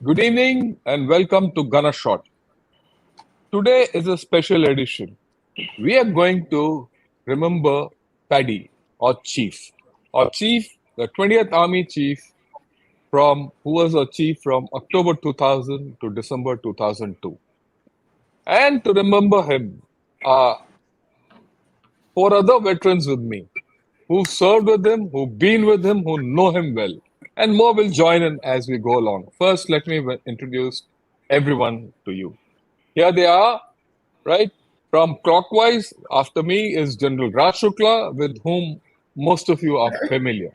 Good evening and welcome to Gunner Shot. Today is a special edition. We are going to remember Paddy, our chief. Our chief, the 20th Army chief, who was a chief from October 2000 to December 2002. And to remember him, are four other veterans with me who've served with him, who've been with him, who know him well. And more will join in as we go along. First, let me introduce everyone to you. Here they are, right? From clockwise, after me is General Rao, with whom most of you are familiar.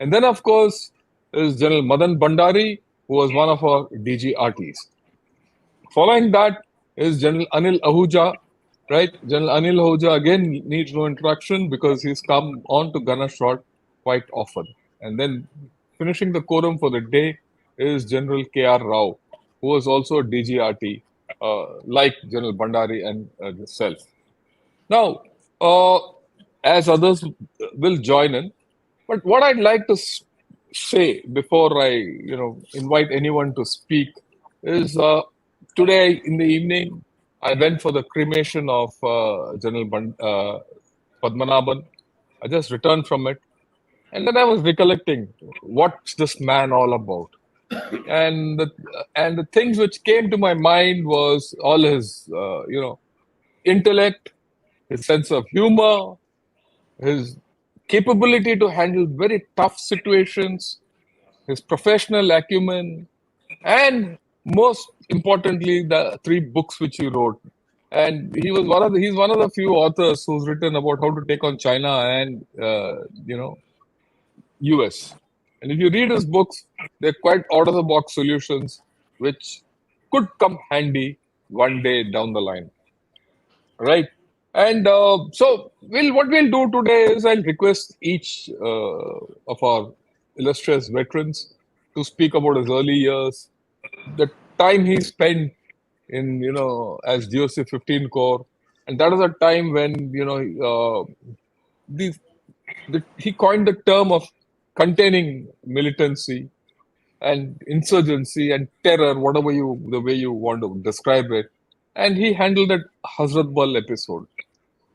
And then, of course, is General Madan Bhandari, who was one of our DGRTs. Following that is General Anil Ahuja, right? General Anil Ahuja again needs no introduction because he's come on to Gunner Shot quite often. And then finishing the quorum for the day is General K.R. Rao, who was also a DGRT, like General Bhandari and self. Now, uh, as others will join in, but what I'd like to say before I invite anyone to speak is today in the evening I went for the cremation of Padmanaban. I just returned from it, and then I was recollecting what's this man all about, and the things which came to my mind was all his intellect, his sense of humor, his capability to handle very tough situations, his professional acumen, and most importantly, the three books which he wrote. And he's one of the few authors who's written about how to take on China and US. And if you read his books, they're quite out of the box solutions which could come handy one day down the line, right? And so, what we'll do today is I'll request each of our illustrious veterans to speak about his early years, the time he spent in, as DOC 15 Corps, and that was a time when, the, he coined the term of containing militancy and insurgency and terror, the way you want to describe it. And he handled that Hazrat Bal episode.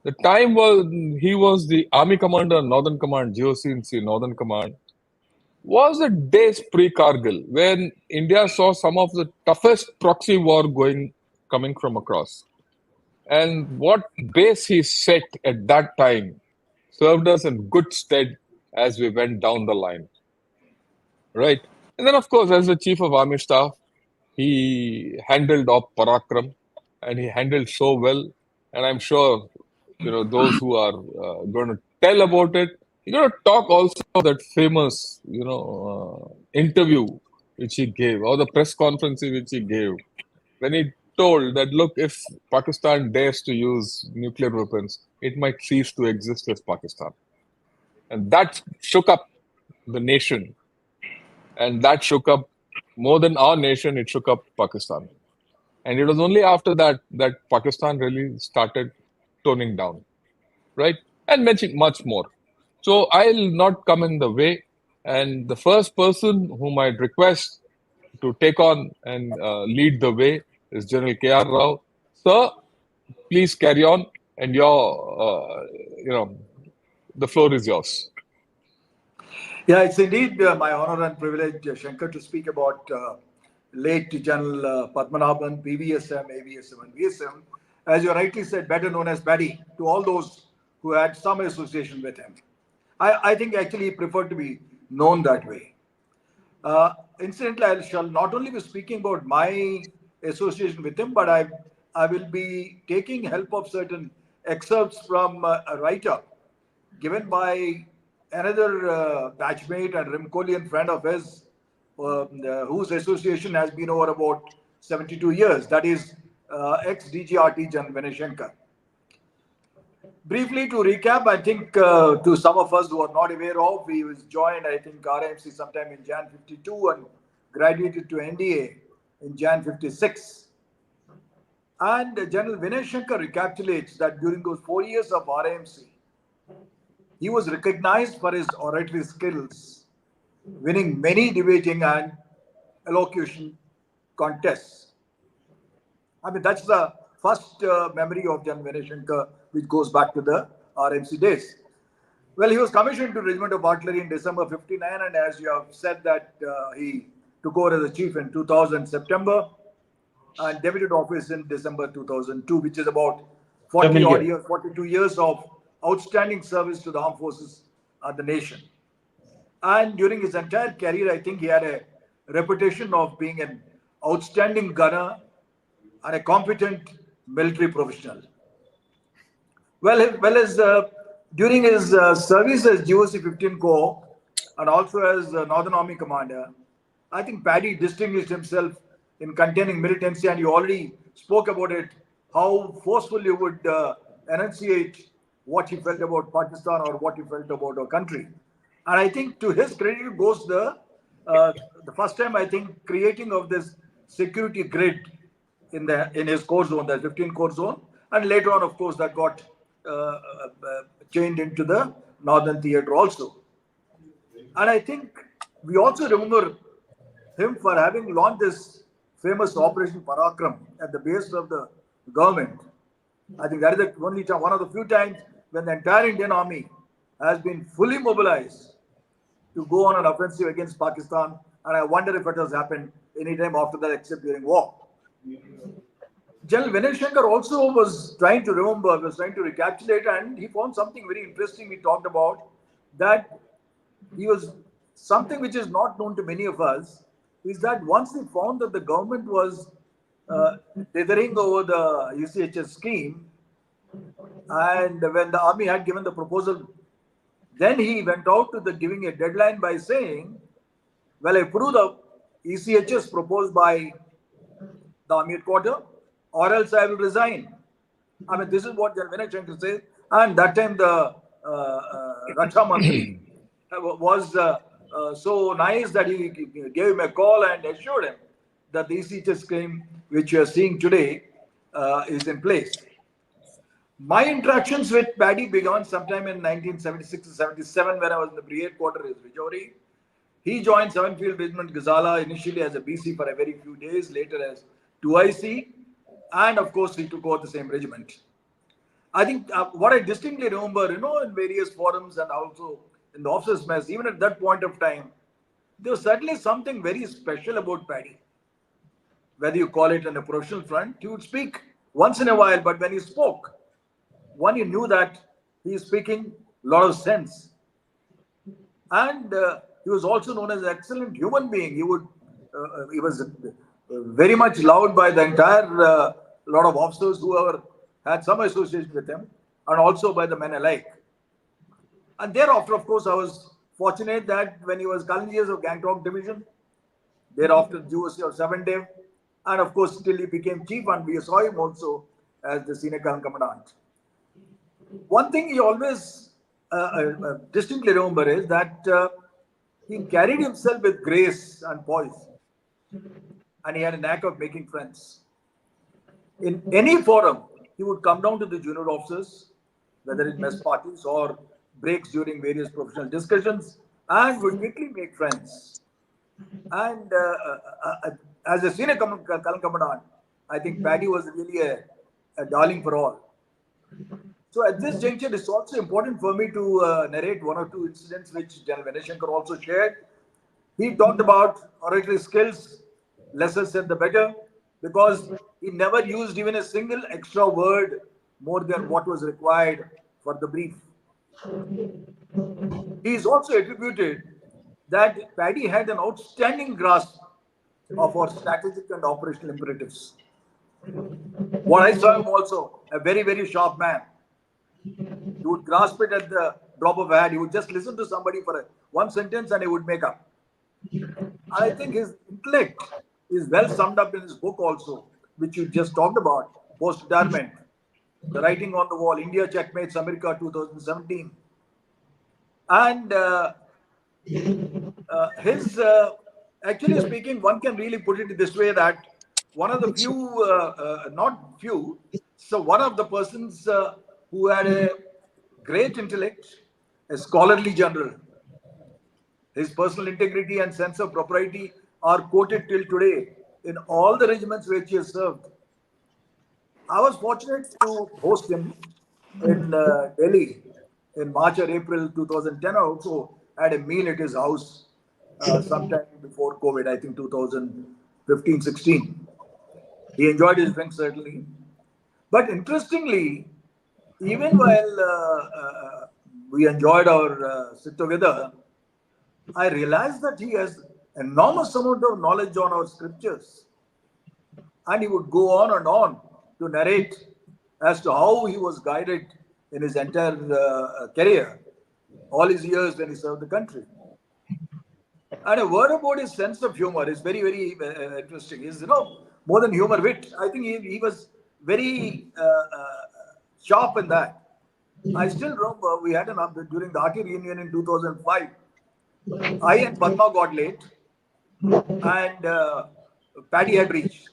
The time was he was the Army Commander, Northern Command, GOC Northern Command. Was the days pre-Kargil when India saw some of the toughest proxy war coming from across, and what base he set at that time served us in good stead as we went down the line, right? And then, of course, as the Chief of Army Staff, he handled Op Parakram, and he handled so well. And I'm sure those who are going to tell about it. You're going to talk also about that famous interview which he gave, or the press conference which he gave, when he told that, look, if Pakistan dares to use nuclear weapons, it might cease to exist as Pakistan. And that shook up the nation, and that shook up more than our nation, it shook up Pakistan. And it was only after that that Pakistan really started toning down, right? And mentioning much more. So I'll not come in the way. And the first person whom I'd request to take on and lead the way is General K.R. Rao. Sir, please carry on. And the floor is yours. Yeah, it's indeed my honor and privilege, Shankar, to speak about late General Padmanaban, PVSM, AVSM, and VSM, as you rightly said, better known as Paddy, to all those who had some association with him. I think actually he preferred to be known that way. Incidentally, I shall not only be speaking about my association with him, but I will be taking help of certain excerpts from a write-up given by another batchmate and Rimkolian friend of his, whose association has been over about 72 years. That is ex-DGRT General Vinay. Briefly to recap, I think to some of us who are not aware of, he was joined, I think, RMC sometime in Jan 52 and graduated to NDA in Jan 56. And General Vinay Shankar recapitulates that during those 4 years of RMC, he was recognized for his oratory skills, winning many debating and elocution contests. I mean, that's the first memory of General Vinay Shankar, which goes back to the RMC days. Well, he was commissioned to Regiment of Artillery in December 59, and as you have said that he took over as a chief in 2000 September and debuted office in December 2002, which is about 40 7 odd years. years, 42 years of outstanding service to the armed forces of the nation. And during his entire career, I think he had a reputation of being an outstanding gunner and a competent military professional. During his service as GOC 15 Corps and also as Northern Army Commander, I think Paddy distinguished himself in containing militancy, and you already spoke about it, how forcefully he would enunciate what he felt about Pakistan or what he felt about our country. And I think to his credit goes the first time, I think, creating of this security grid in his core zone, the 15 core zone, and later on, of course, that got chained into the northern theater also. And I think we also remember him for having launched this famous Operation Parakram at the base of the government. I think that is the only time, one of the few times when the entire Indian army has been fully mobilized to go on an offensive against Pakistan. And I wonder if it has happened any time after that except during war. General Vinay Shankar also was trying to remember, was trying to recapitulate, and he found something very interesting. He talked about that he was something which is not known to many of us is that once they found that the government was dithering over the UCHS scheme, and when the army had given the proposal, then he went out to the giving a deadline by saying, well, I approve the ECHS proposed by the army headquarters, or else I will resign. I mean, this is what General Vinay Shankar says. And that time the Raksha Mantri was so nice that he gave him a call and assured him that the ECHS scheme, which you are seeing today, is in place. My interactions with Paddy began sometime in 1976 to 77 when I was in the brigade quarter as Rajouri. He joined 7th Field Regiment Gazala initially as a BC for a very few days, later as 2IC, and of course he took over the same regiment. I think what I distinctly remember, in various forums and also in the officers' mess, even at that point of time, there was certainly something very special about Paddy. Whether you call it on a professional front, he would speak once in a while, but when he spoke, one, you knew that he is speaking a lot of sense. And he was also known as an excellent human being. He was very much loved by the entire lot of officers who had some association with him, and also by the men alike. And thereafter, of course, I was fortunate that when he was Colonel of Gangtok Division, thereafter GOC of 7 Day, and of course, till he became chief, and we saw him also as the senior colonel commandant. One thing he always distinctly remember is that he carried himself with grace and poise, and he had a knack of making friends. In any forum, he would come down to the junior officers, whether in mess parties or breaks during various professional discussions, and would quickly make friends. And as a senior colonel commandant, I think Paddy was really a darling for all. So at this juncture, it's also important for me to narrate one or two incidents which General Vinay Shankar also shared. He talked about oratory skills, lesser said the better, because he never used even a single extra word more than what was required for the brief. He is also attributed that Paddy had an outstanding grasp of our strategic and operational imperatives. What I saw him also, a very, very sharp man. He would grasp it at the drop of a hat. He would just listen to somebody for one sentence and he would make up. And I think his intellect is well summed up in his book also, which you just talked about, post-retirement. The writing on the wall, India Checkmates America 2017. And actually speaking, one can really put it this way that one of the few, not few, so one of the persons who had a great intellect, a scholarly general. His personal integrity and sense of propriety are quoted till today in all the regiments which he has served. I was fortunate to host him in Delhi in March or April 2010. I also had a meal at his house sometime before COVID, I think 2015-16. He enjoyed his drink certainly. But interestingly, even while we enjoyed our sit together, I realized that he has enormous amount of knowledge on our scriptures. And he would go on and on to narrate as to how he was guided in his entire career, all his years when he served the country. And a word about his sense of humor is very, very interesting. Is more than humor, wit. I think he was very sharp in that. I still remember we had an update during the Hearty reunion in 2005. I and Padma got late, and Paddy had reached.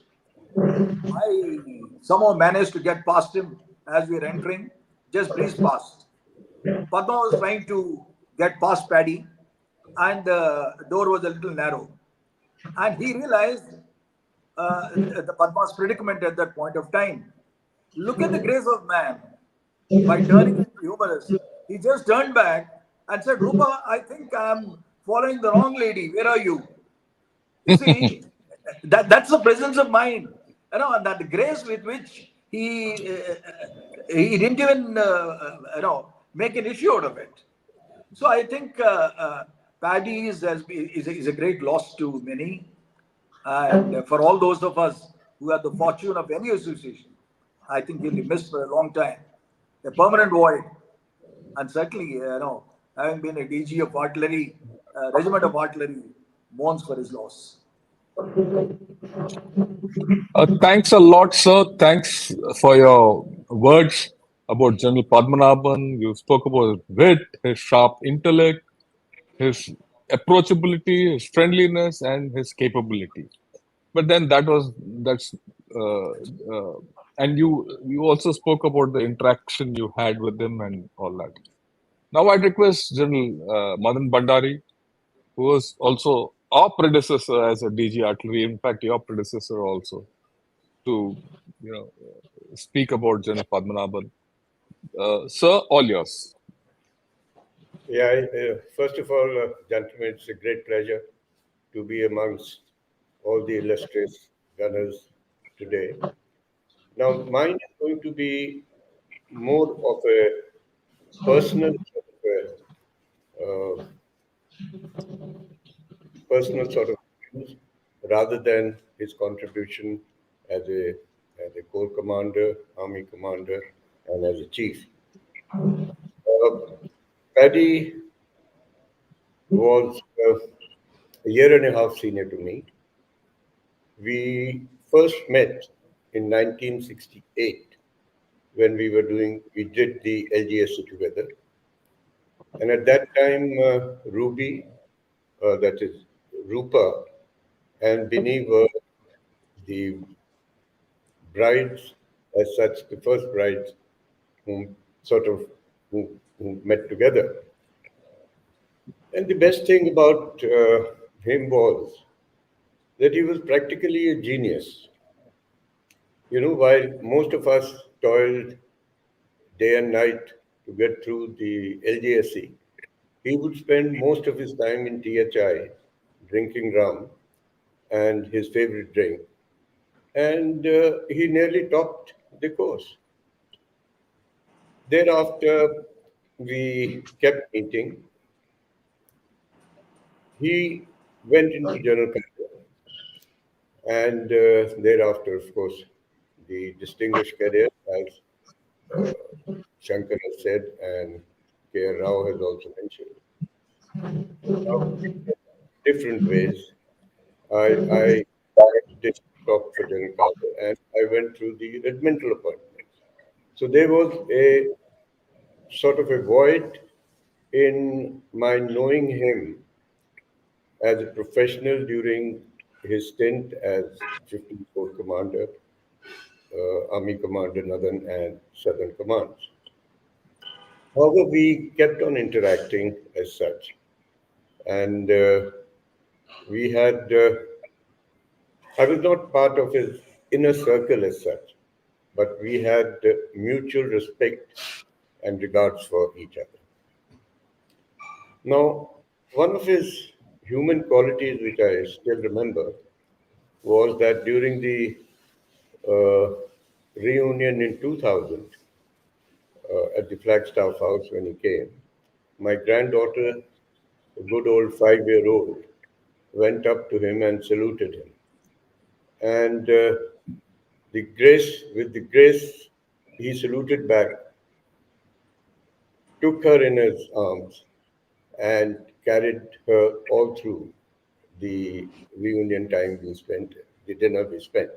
I somehow managed to get past him as we were entering, just breezed past. Padma was trying to get past Paddy, and the door was a little narrow. And he realized the Padma's predicament at that point of time. Look at the grace of man. By turning into humorous, he just turned back and said, Rupa, I think I'm following the wrong lady. Where are you? You see, that's the presence of mind. And that the grace with which he didn't even make an issue out of it. So I think Paddy is a great loss to many, and for all those of us who have the fortune of any association, I think he'll be missed for a long time, a permanent void. And certainly, having been a DG of artillery, regiment of artillery, mourns for his loss. Thanks a lot, sir. Thanks for your words about General Padmanaban. You spoke about his wit, his sharp intellect, his approachability, his friendliness, and his capability. But then that's and you also spoke about the interaction you had with him and all that. Now I'd request General Madan Bhandari, who was also our predecessor as a DG artillery. In fact, your predecessor also, to speak about General Padmanaban. Sir, all yours. Yeah, first of all, gentlemen, it's a great pleasure to be amongst all the illustrious gunners today. Now, mine is going to be more of a personal uh, personal sort of views rather than his contribution as a corps commander, army commander, and as a chief. Uh, Paddy was a year and a half senior to me. We first met in 1968 when we did the LGSC together. And at that time, Ruby, that is Rupa, and Bini were the brides, as such, the first brides whom sort of who met together. And the best thing about him was that he was practically a genius. While most of us toiled day and night to get through the LGSC, he would spend most of his time in THI drinking rum and his favorite drink. And he nearly topped the course. Thereafter, we kept meeting. He went into General Kumar, and thereafter, of course, the distinguished career, as Shankar has said, and K.R. Rao has also mentioned. Now, different ways. I did talk for General Carter, and I went through the regimental appointments. So there was a sort of a void in my knowing him as a professional during his stint as 15th Corps Commander, Army Commander, Northern and Southern Commands. However, we kept on interacting as such, and we had I was not part of his inner circle as such, but we had mutual respect and regards for each other. Now, one of his human qualities, which I still remember, was that during the uh, reunion in 2000 at the Flagstaff House when he came, my granddaughter, a good old 5 year old, went up to him and saluted him. And with the grace, he saluted back, took her in his arms, and carried her all through the reunion time we spent, the dinner we spent.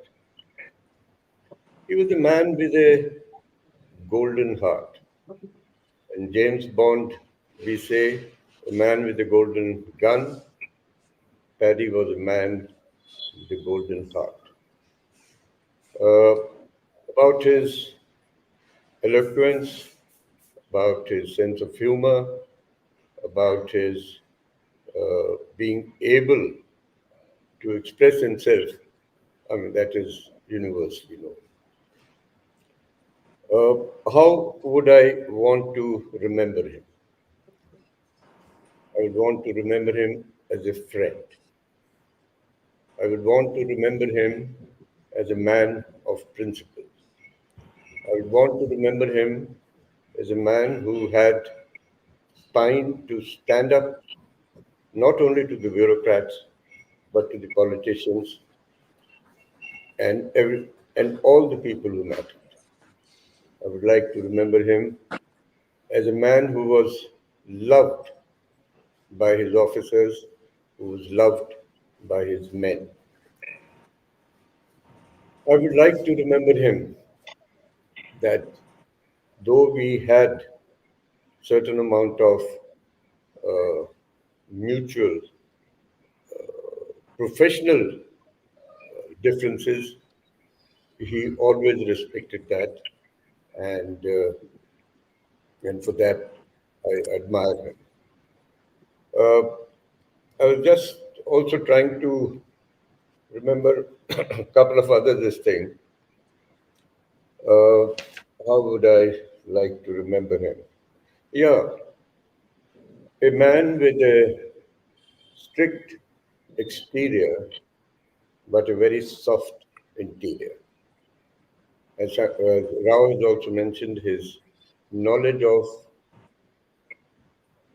He was a man with a golden heart. And James Bond, we say, a man with a golden gun. Paddy was a man with a golden heart. Uh, about his eloquence, about his sense of humor, about his being able to express himself, I mean, that is universally known. How would I want to remember him? I would want to remember him as a friend. I would want to remember him as a man of principles. I would want to remember him as a man who had spine to stand up not only to the bureaucrats but to the politicians and all the people who mattered. I would like to remember him as a man who was loved by his officers, who was loved by his men. I would like to remember him that though we had certain amount of uh, mutual professional differences, he always respected that, and for that I admire him. Uh, I was just also trying to remember a couple of other this thing. Uh, how would I like to remember him? Yeah, a man with a strict exterior but a very soft interior. As Rao has also mentioned, his knowledge of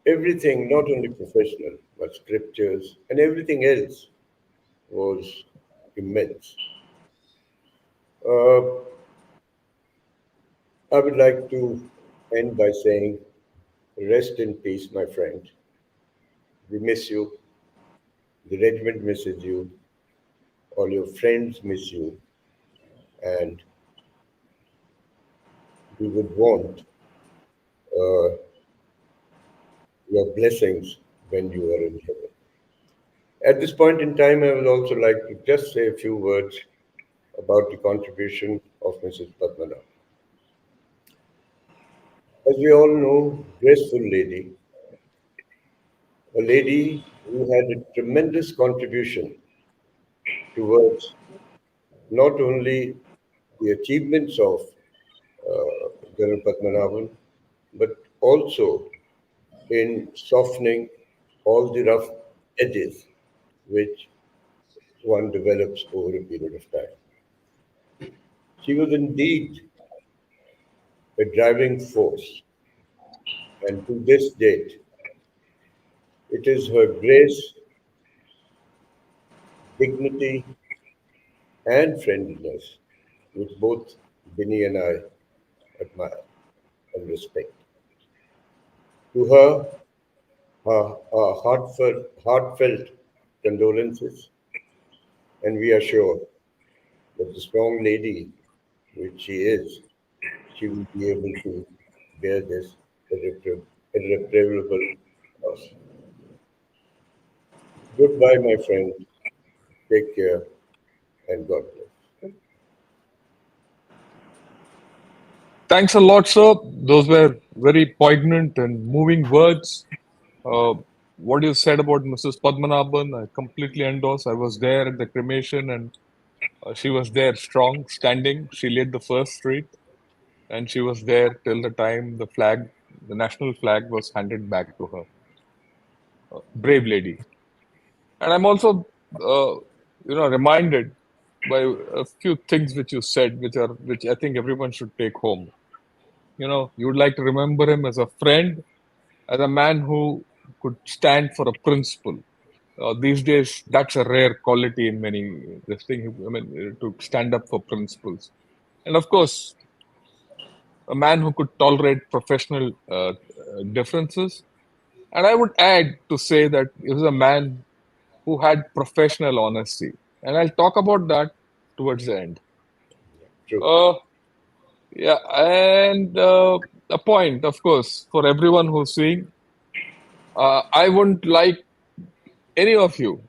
everything, not only professional, but scriptures and everything else was immense. Uh, I would like to end by saying, rest in peace, my friend. We miss you. The regiment misses you. All your friends miss you. And we would want uh, your blessings when you are in heaven. At this point in time, I would also like to just say a few words about the contribution of Mrs. Padmanaban. As we all know, graceful lady, a lady who had a tremendous contribution towards not only the achievements of General Padmanaban, but also in softening all the rough edges which one develops over a period of time. She was indeed a driving force, and to this date, it is her grace, dignity, and friendliness which both Binny and I admire and respect. To her, our heartfelt condolences, and we are sure that the strong lady which she is, she will be able to bear this irreparable loss. Goodbye, my friend. Take care and God bless. Thanks a lot, sir. Those were very poignant and moving words. Uh, what you said about Mrs. Padmanaban, I completely endorse. I was there at the cremation, and She was there strong, standing. She led the first street, and she was there till the time the national flag was handed back to her. Brave lady. And I'm also, reminded by a few things which you said, which I think everyone should take home. You would like to remember him as a friend, as a man who could stand for a principle. These days, that's a rare quality in many. This thing, I mean, to stand up for principles, and of course, a man who could tolerate professional differences. And I would add to say that he was a man who had professional honesty, and I'll talk about that towards the end. True. Uh, yeah, and a point, of course, for everyone who's seeing. I wouldn't like any of you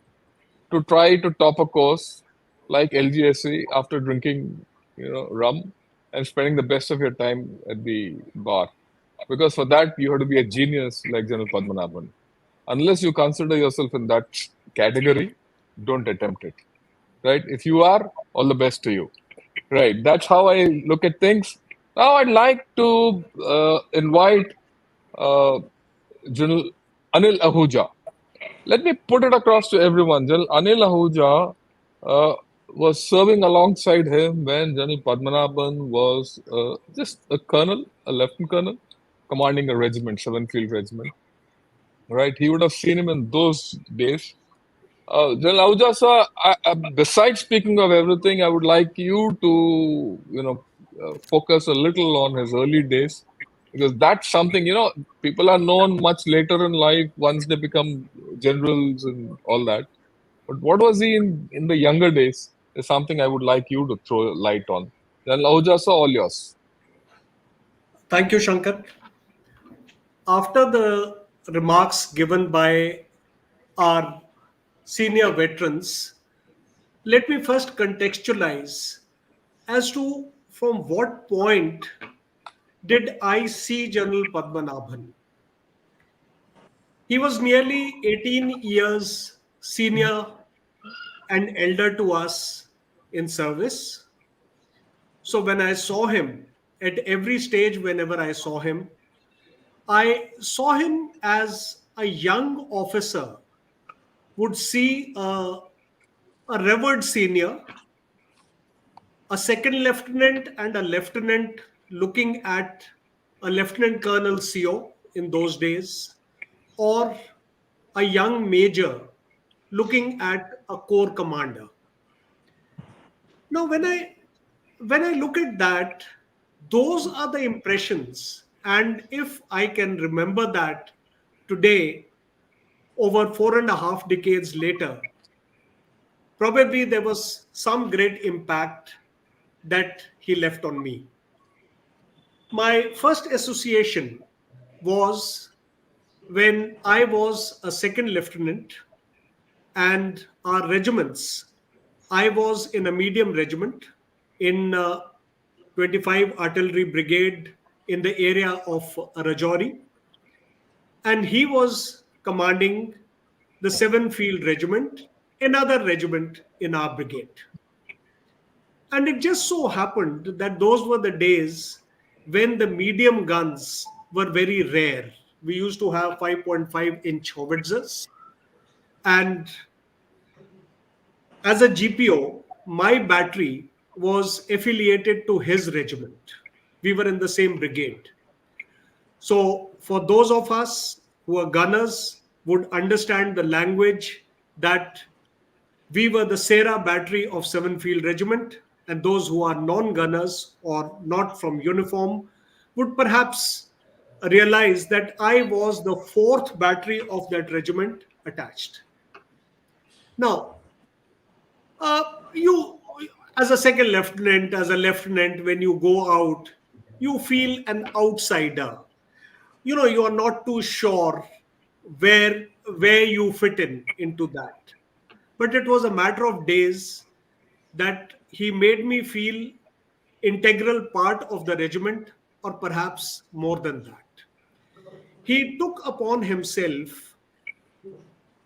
to try to top a course like LGSE after drinking, rum and spending the best of your time at the bar. Because for that, you have to be a genius like General Padmanaban. Unless you consider yourself in that category, don't attempt it. Right? If you are, all the best to you. Right? That's how I look at things. Now, I'd like to invite uh, General Anil Ahuja. Let me put it across to everyone. General Anil Ahuja was serving alongside him when General Padmanaban was just a colonel, a lieutenant colonel, commanding a regiment, 7th Field Regiment. Right? He would have seen him in those days. General Ahuja, sir, besides speaking of everything, I would like you to, focus a little on his early days, because that's something, people are known much later in life once they become generals and all that. But what was he in the younger days is something I would like you to throw light on. General Ahuja, sir, all yours. Thank you, Shankar. After the remarks given by our senior veterans, let me first contextualize as to from what point did I see General Padmanabhan. He was nearly 18 years senior and elder to us in service. So when I saw him, at every stage, whenever I saw him as a young officer would see a revered senior, a second lieutenant, and a lieutenant looking at a lieutenant colonel CO in those days, or a young major looking at a corps commander. Now, when I look at that, those are the impressions, and if I can remember that today, over 4.5 decades later, probably there was some great impact that he left on me. My first association was when I was a second lieutenant and our regiments. I was in a medium regiment in 25 Artillery Brigade in the area of Rajouri, and he was commanding the 7th Field Regiment, another regiment in our brigade. And it just so happened that those were the days when the medium guns were very rare. We used to have 5.5-inch howitzers. And as a GPO, my battery was affiliated to his regiment. We were in the same brigade. So, for those of us who are gunners, would understand the language that we were the Sarah battery of 7th Field Regiment, and those who are non gunners or not from uniform would perhaps realize that I was the 4th battery of that regiment attached. Now, you, as a second lieutenant, when you go out, you feel an outsider. You are not too sure where you fit into that. But it was a matter of days that he made me feel integral part of the regiment, or perhaps more than that. He took upon himself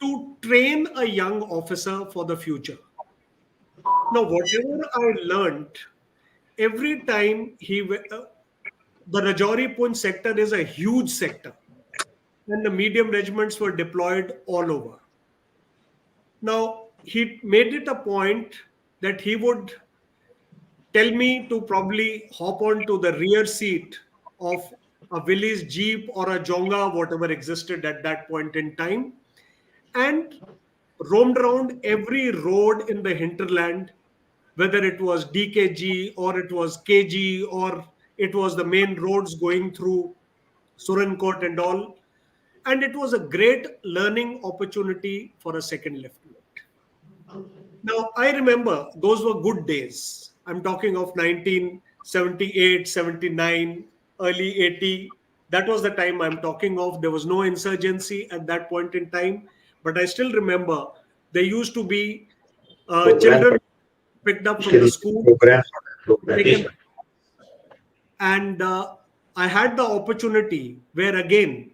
to train a young officer for the future. Now, whatever I learned, every time the Rajouri Poonch sector is a huge sector, and the medium regiments were deployed all over. Now, he made it a point that he would tell me to probably hop on to the rear seat of a Willys Jeep or a Jonga, whatever existed at that point in time, and roamed around every road in the hinterland, whether it was DKG or it was KG or it was the main roads going through Surankot and all. And it was a great learning opportunity for a second lieutenant. Now, I remember those were good days. I'm talking of 1978, 79, early 80. That was the time I'm talking of. There was no insurgency at that point in time. But I still remember there used to be Program children picked up from the schedule school, program taken, program. and I had the opportunity where again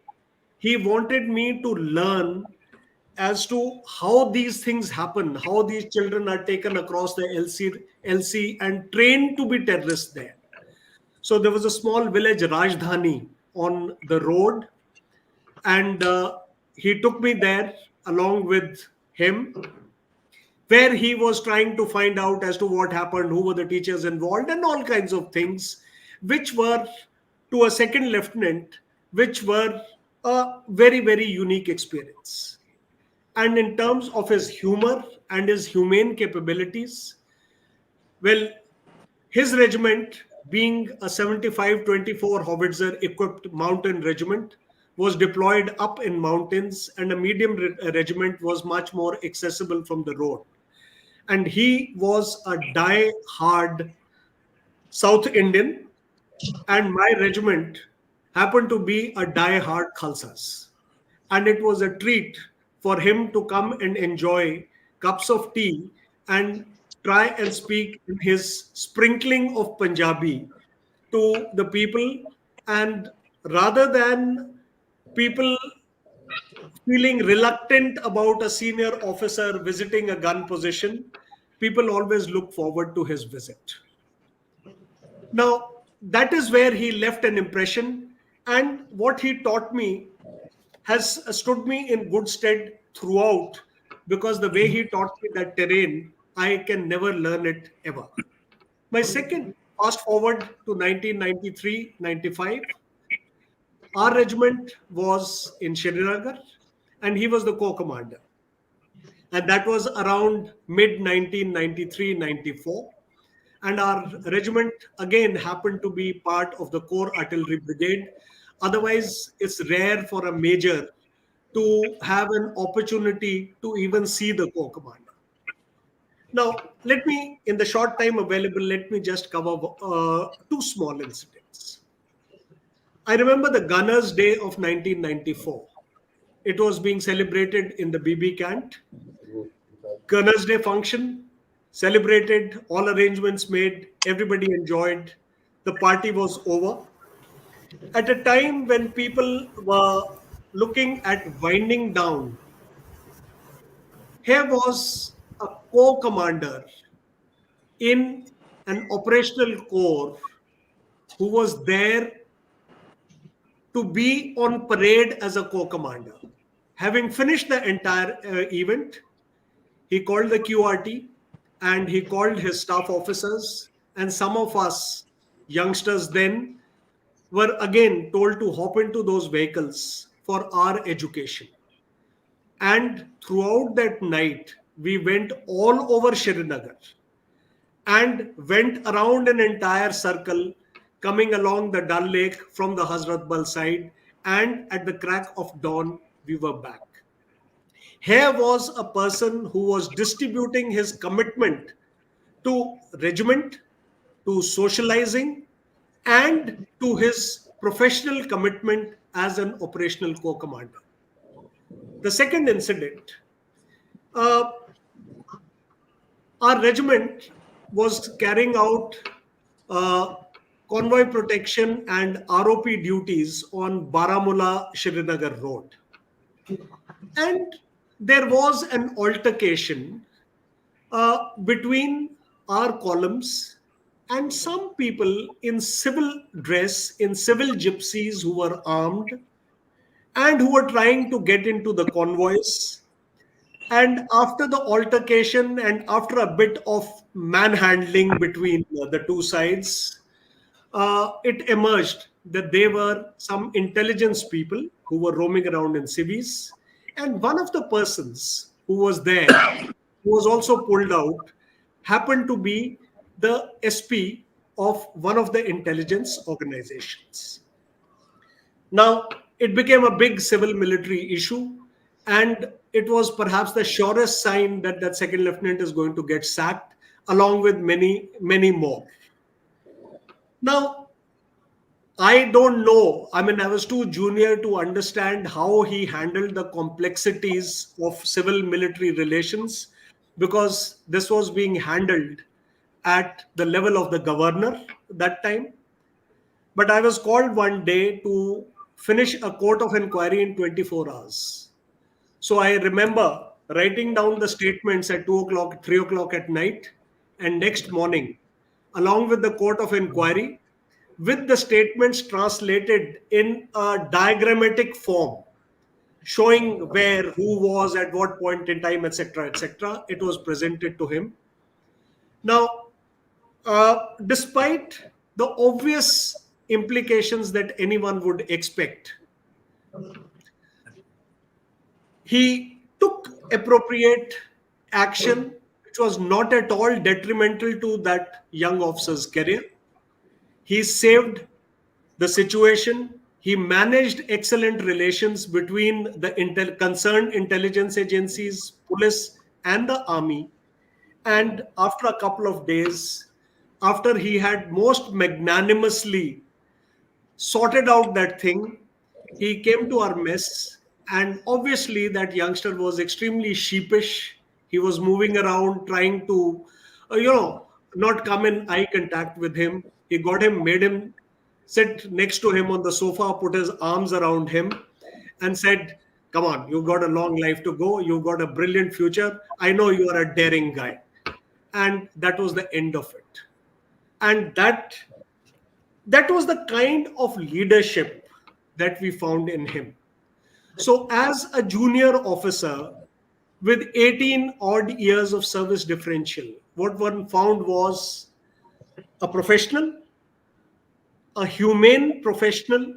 he wanted me to learn as to how these things happen, how these children are taken across the LC and trained to be terrorists there. So there was a small village, Rajdhani, on the road, and he took me there along with him, where he was trying to find out as to what happened, who were the teachers involved, and all kinds of things, which were to a second lieutenant, which were a very, very unique experience. And in terms of his humor and his humane capabilities, well, his regiment, being a 75-24 howitzer equipped mountain regiment, was deployed up in mountains, and a medium regiment was much more accessible from the road. And he was a die-hard South Indian, and my regiment happened to be a die-hard Khalsas. And it was a treat for him to come and enjoy cups of tea and try and speak in his sprinkling of Punjabi to the people. And rather than people feeling reluctant about a senior officer visiting a gun position, people always look forward to his visit. Now, that is where he left an impression, and what he taught me has stood me in good stead throughout, because the way he taught me that terrain, I can never learn it ever. My second, fast forward to 1993-95, our regiment was in Srinagar, and he was the co-commander. And that was around mid 1993-94. And our regiment again happened to be part of the Corps Artillery Brigade. Otherwise, it's rare for a major to have an opportunity to even see the corps commander. Now, let me, in the short time available, let me just cover two small incidents. I remember the Gunners' Day of 1994. It was being celebrated in the BB Cant. Gunners' Day function, celebrated, all arrangements made, everybody enjoyed. The party was over. At a time when people were looking at winding down, here was a corps commander in an operational corps who was there to be on parade as a corps commander. Having finished the entire event, he called the QRT and he called his staff officers, and some of us youngsters then were again told to hop into those vehicles for our education. And throughout that night, we went all over Srinagar and went around an entire circle, coming along the Dal Lake from the Hazrat Bal side. And at the crack of dawn, we were back. Here was a person who was distributing his commitment to regiment, to socializing, and to his professional commitment as an operational corps commander. The second incident, uh, our regiment was carrying out uh, convoy protection and ROP duties on Baramulla Srinagar Road. And there was an altercation between our columns, and some people in civil dress, in civil gypsies who were armed and who were trying to get into the convoys. And after the altercation and after a bit of manhandling between the two sides, it emerged that they were some intelligence people who were roaming around in civis. And one of the persons who was there, who was also pulled out, happened to be the SP of one of the intelligence organizations. Now, it became a big civil military issue, and it was perhaps the surest sign that that second lieutenant is going to get sacked, along with many, many more. Now, I don't know. I mean, I was too junior to understand how he handled the complexities of civil military relations because this was being handled at the level of the governor that time. But I was called one day to finish a court of inquiry in 24 hours. So I remember writing down the statements at 2 o'clock, 3 o'clock at night, and next morning, along with the court of inquiry, with the statements translated in a diagrammatic form, showing where, who was, at what point in time, etc., etc., it was presented to him. Now, despite the obvious implications that anyone would expect, he took appropriate action which was not at all detrimental to that young officer's career. He saved the situation. He managed excellent relations between the concerned intelligence agencies, police, and the army. And after a couple of days, after he had most magnanimously sorted out that thing, he came to our mess. And obviously, that youngster was extremely sheepish. He was moving around trying to, not come in eye contact with him. He got him, made him sit next to him on the sofa, put his arms around him, and said, "Come on, you've got a long life to go. You've got a brilliant future. I know you are a daring guy." And that was the end of it. And that was the kind of leadership that we found in him. So, as a junior officer with 18 odd years of service differential, what one found was a professional, a humane professional,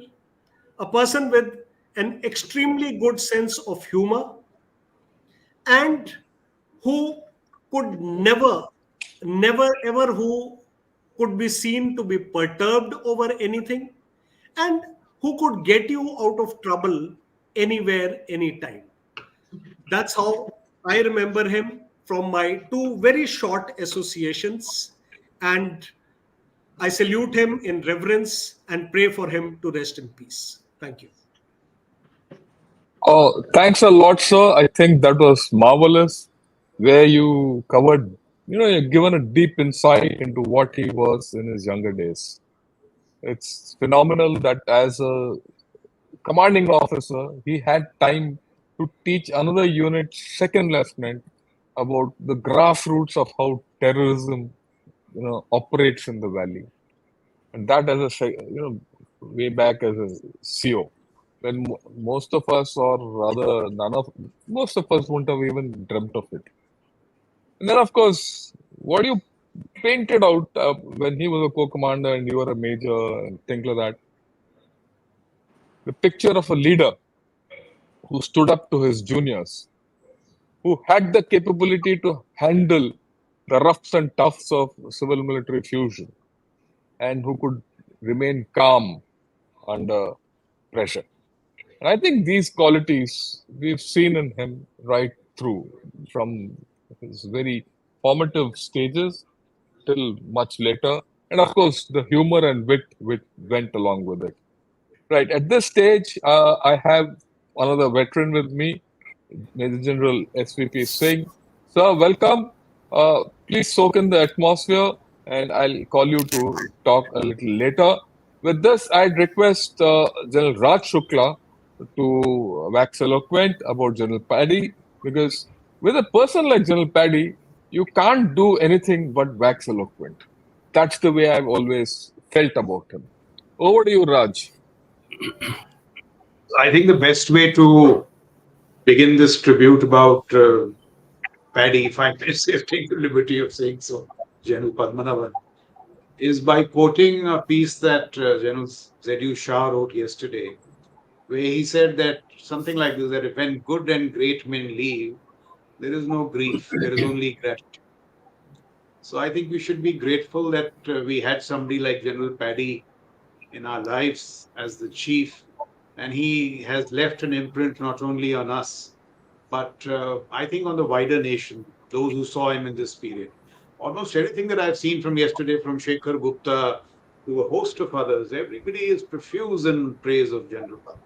a person with an extremely good sense of humor, and who could never ever who could be seen to be perturbed over anything, and who could get you out of trouble anywhere, anytime. That's how I remember him from my two very short associations. And I salute him in reverence and pray for him to rest in peace. Thank you. Oh, thanks a lot, sir. I think that was marvelous, where you covered, you've given a deep insight into what he was in his younger days. It's phenomenal that as a commanding officer, he had time to teach another unit, second lieutenant, about the grassroots of how terrorism, operates in the valley. And that as way back as a CO, when most of us, or rather most of us wouldn't have even dreamt of it. And then, of course, what you painted out when he was a co-commander and you were a major and things like that, the picture of a leader who stood up to his juniors, who had the capability to handle the roughs and toughs of civil military fusion, and who could remain calm under pressure. And I think these qualities we've seen in him right through, from his very formative stages till much later. And of course, the humor and wit went along with it. Right. At this stage, I have another veteran with me, Major General SVP Singh. Sir, welcome. Please soak in the atmosphere, and I'll call you to talk a little later. With this, I'd request General Raj Shukla to wax eloquent about General Paddy, because with a person like General Paddy, you can't do anything but wax eloquent. That's the way I've always felt about him. Over to you, Raj. I think the best way to begin this tribute about Paddy, if I may take the liberty of saying so, General Padmanaban, is by quoting a piece that General Z.U. Shah wrote yesterday, where he said that something like this, that when good and great men leave, there is no grief, there is only gratitude. So I think we should be grateful that we had somebody like General Paddy in our lives as the chief, and he has left an imprint not only on us, but I think on the wider nation, those who saw him in this period. Almost everything that I've seen from yesterday, from Shekhar Gupta to a host of others, everybody is profuse in praise of General Bhandari.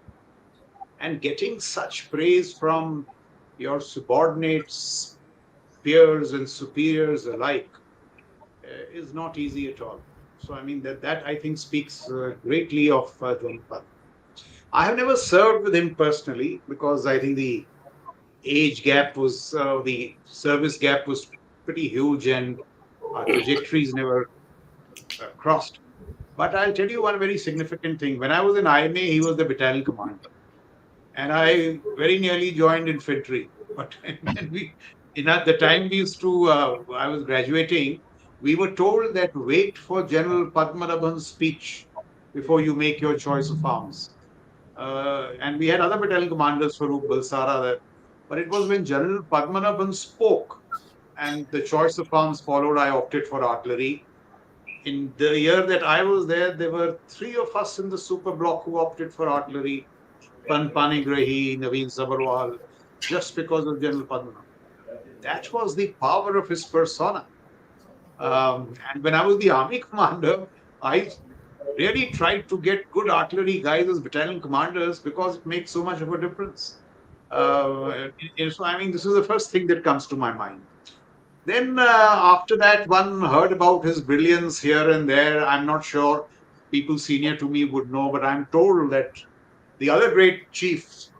And getting such praise from your subordinates, peers, and superiors alike is not easy at all. So, I mean, that I think speaks greatly of General Bhandari. I have never served with him personally because I think the the service gap was pretty huge and our trajectories never crossed. But I'll tell you one very significant thing. When I was in IMA, he was the battalion commander. And I very nearly joined infantry. But at the time we used to, I was graduating, we were told that wait for General Padmanaban's speech before you make your choice of arms. And we had other battalion commanders, Farooq Balsara, but it was when General Padmanaban spoke and the choice of arms followed, I opted for artillery. In the year that I was there were three of us in the super block who opted for artillery: Panigrahi, Naveen Sabharwal, just because of General Padmanaban. That was the power of his persona. And when I was the army commander, I really tried to get good artillery guys as battalion commanders because it makes so much of a difference. So, I mean, this is the first thing that comes to my mind. Then after that, one heard about his brilliance here and there. I'm not sure people senior to me would know, but I'm told that the other great chiefs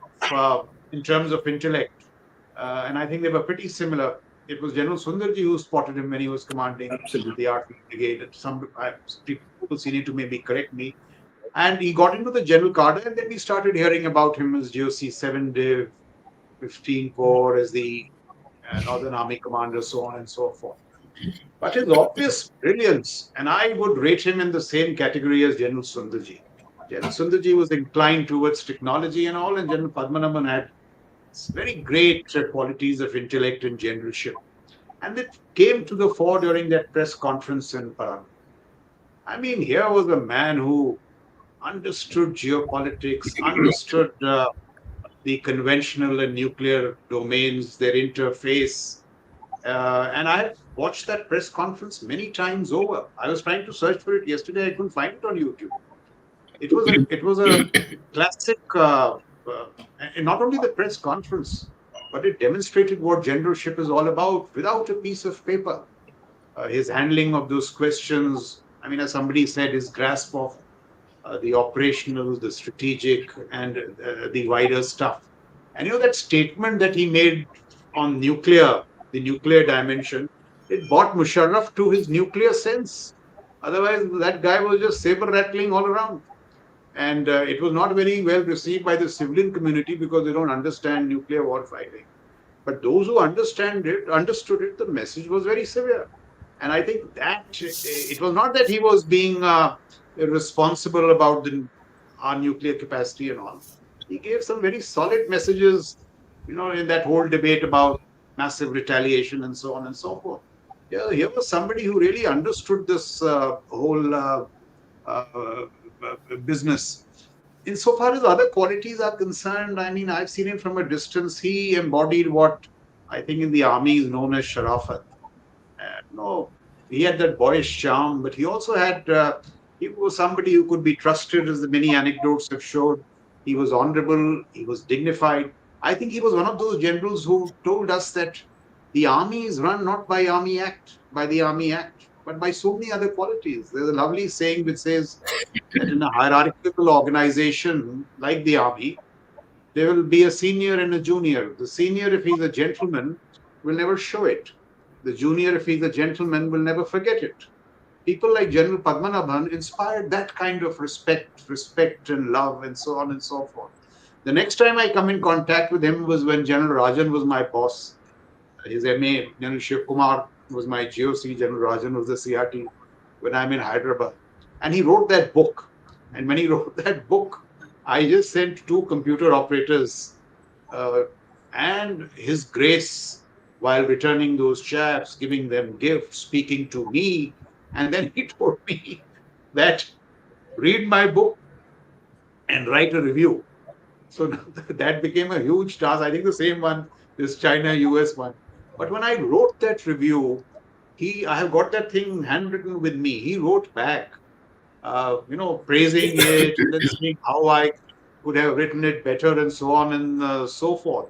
in terms of intellect, and I think they were pretty similar. It was General Sundarji who spotted him when he was commanding Absolutely. the artillery brigade. People senior to maybe correct me. And he got into the general cadre, and then we started hearing about him as GOC 7 Div, 15 Corps, as the Northern Army commander, so on and so forth. But his obvious brilliance, and I would rate him in the same category as General Sundarji. General Sundarji was inclined towards technology and all, and General Padmanaban had very great qualities of intellect and generalship. And it came to the fore during that press conference in Paran. I mean, here was a man who understood geopolitics, understood the conventional and nuclear domains, their interface. And I've watched that press conference many times over. I was trying to search for it yesterday. I couldn't find it on YouTube. It was a classic, and not only the press conference, but it demonstrated what generalship is all about without a piece of paper. His handling of those questions, I mean, as somebody said, his grasp of the operational, the strategic, and the wider stuff. And that statement that he made on nuclear, the nuclear dimension, it brought Musharraf to his nuclear sense. Otherwise, that guy was just saber rattling all around. And it was not very well received by the civilian community because they don't understand nuclear warfighting. But those who understood it, the message was very severe. And I think that it was not that he was being responsible about our nuclear capacity and all. He gave some very solid messages, in that whole debate about massive retaliation and so on and so forth. Yeah, here was somebody who really understood this whole business. Insofar as other qualities are concerned, I mean, I've seen him from a distance. He embodied what I think in the army is known as sharafat. No, he had that boyish charm, but he also had, he was somebody who could be trusted, as the many anecdotes have showed. He was honorable, he was dignified. I think he was one of those generals who told us that the army is run not by the Army Act, but by so many other qualities. There's a lovely saying which says that in a hierarchical organization like the army, there will be a senior and a junior. The senior, if he's a gentleman, will never show it. the junior, if he's a gentleman, will never forget it. People like General Padmanaban inspired that kind of respect and love, and so on and so forth. The next time I come in contact with him was when General Rajan was my boss. His MA, General Kumar, was my GOC. General Rajan was the CRT when I'm in Hyderabad. And he wrote that book. And when he wrote that book, I just sent 2 computer operators and His Grace, while returning those chaps, giving them gifts, speaking to me. And then he told me that read my book and write a review. So that became a huge task. I think the same one, this China-US one. But when I wrote that review, I have got that thing handwritten with me. He wrote back, praising it and then saying how I could have written it better and so on and so forth.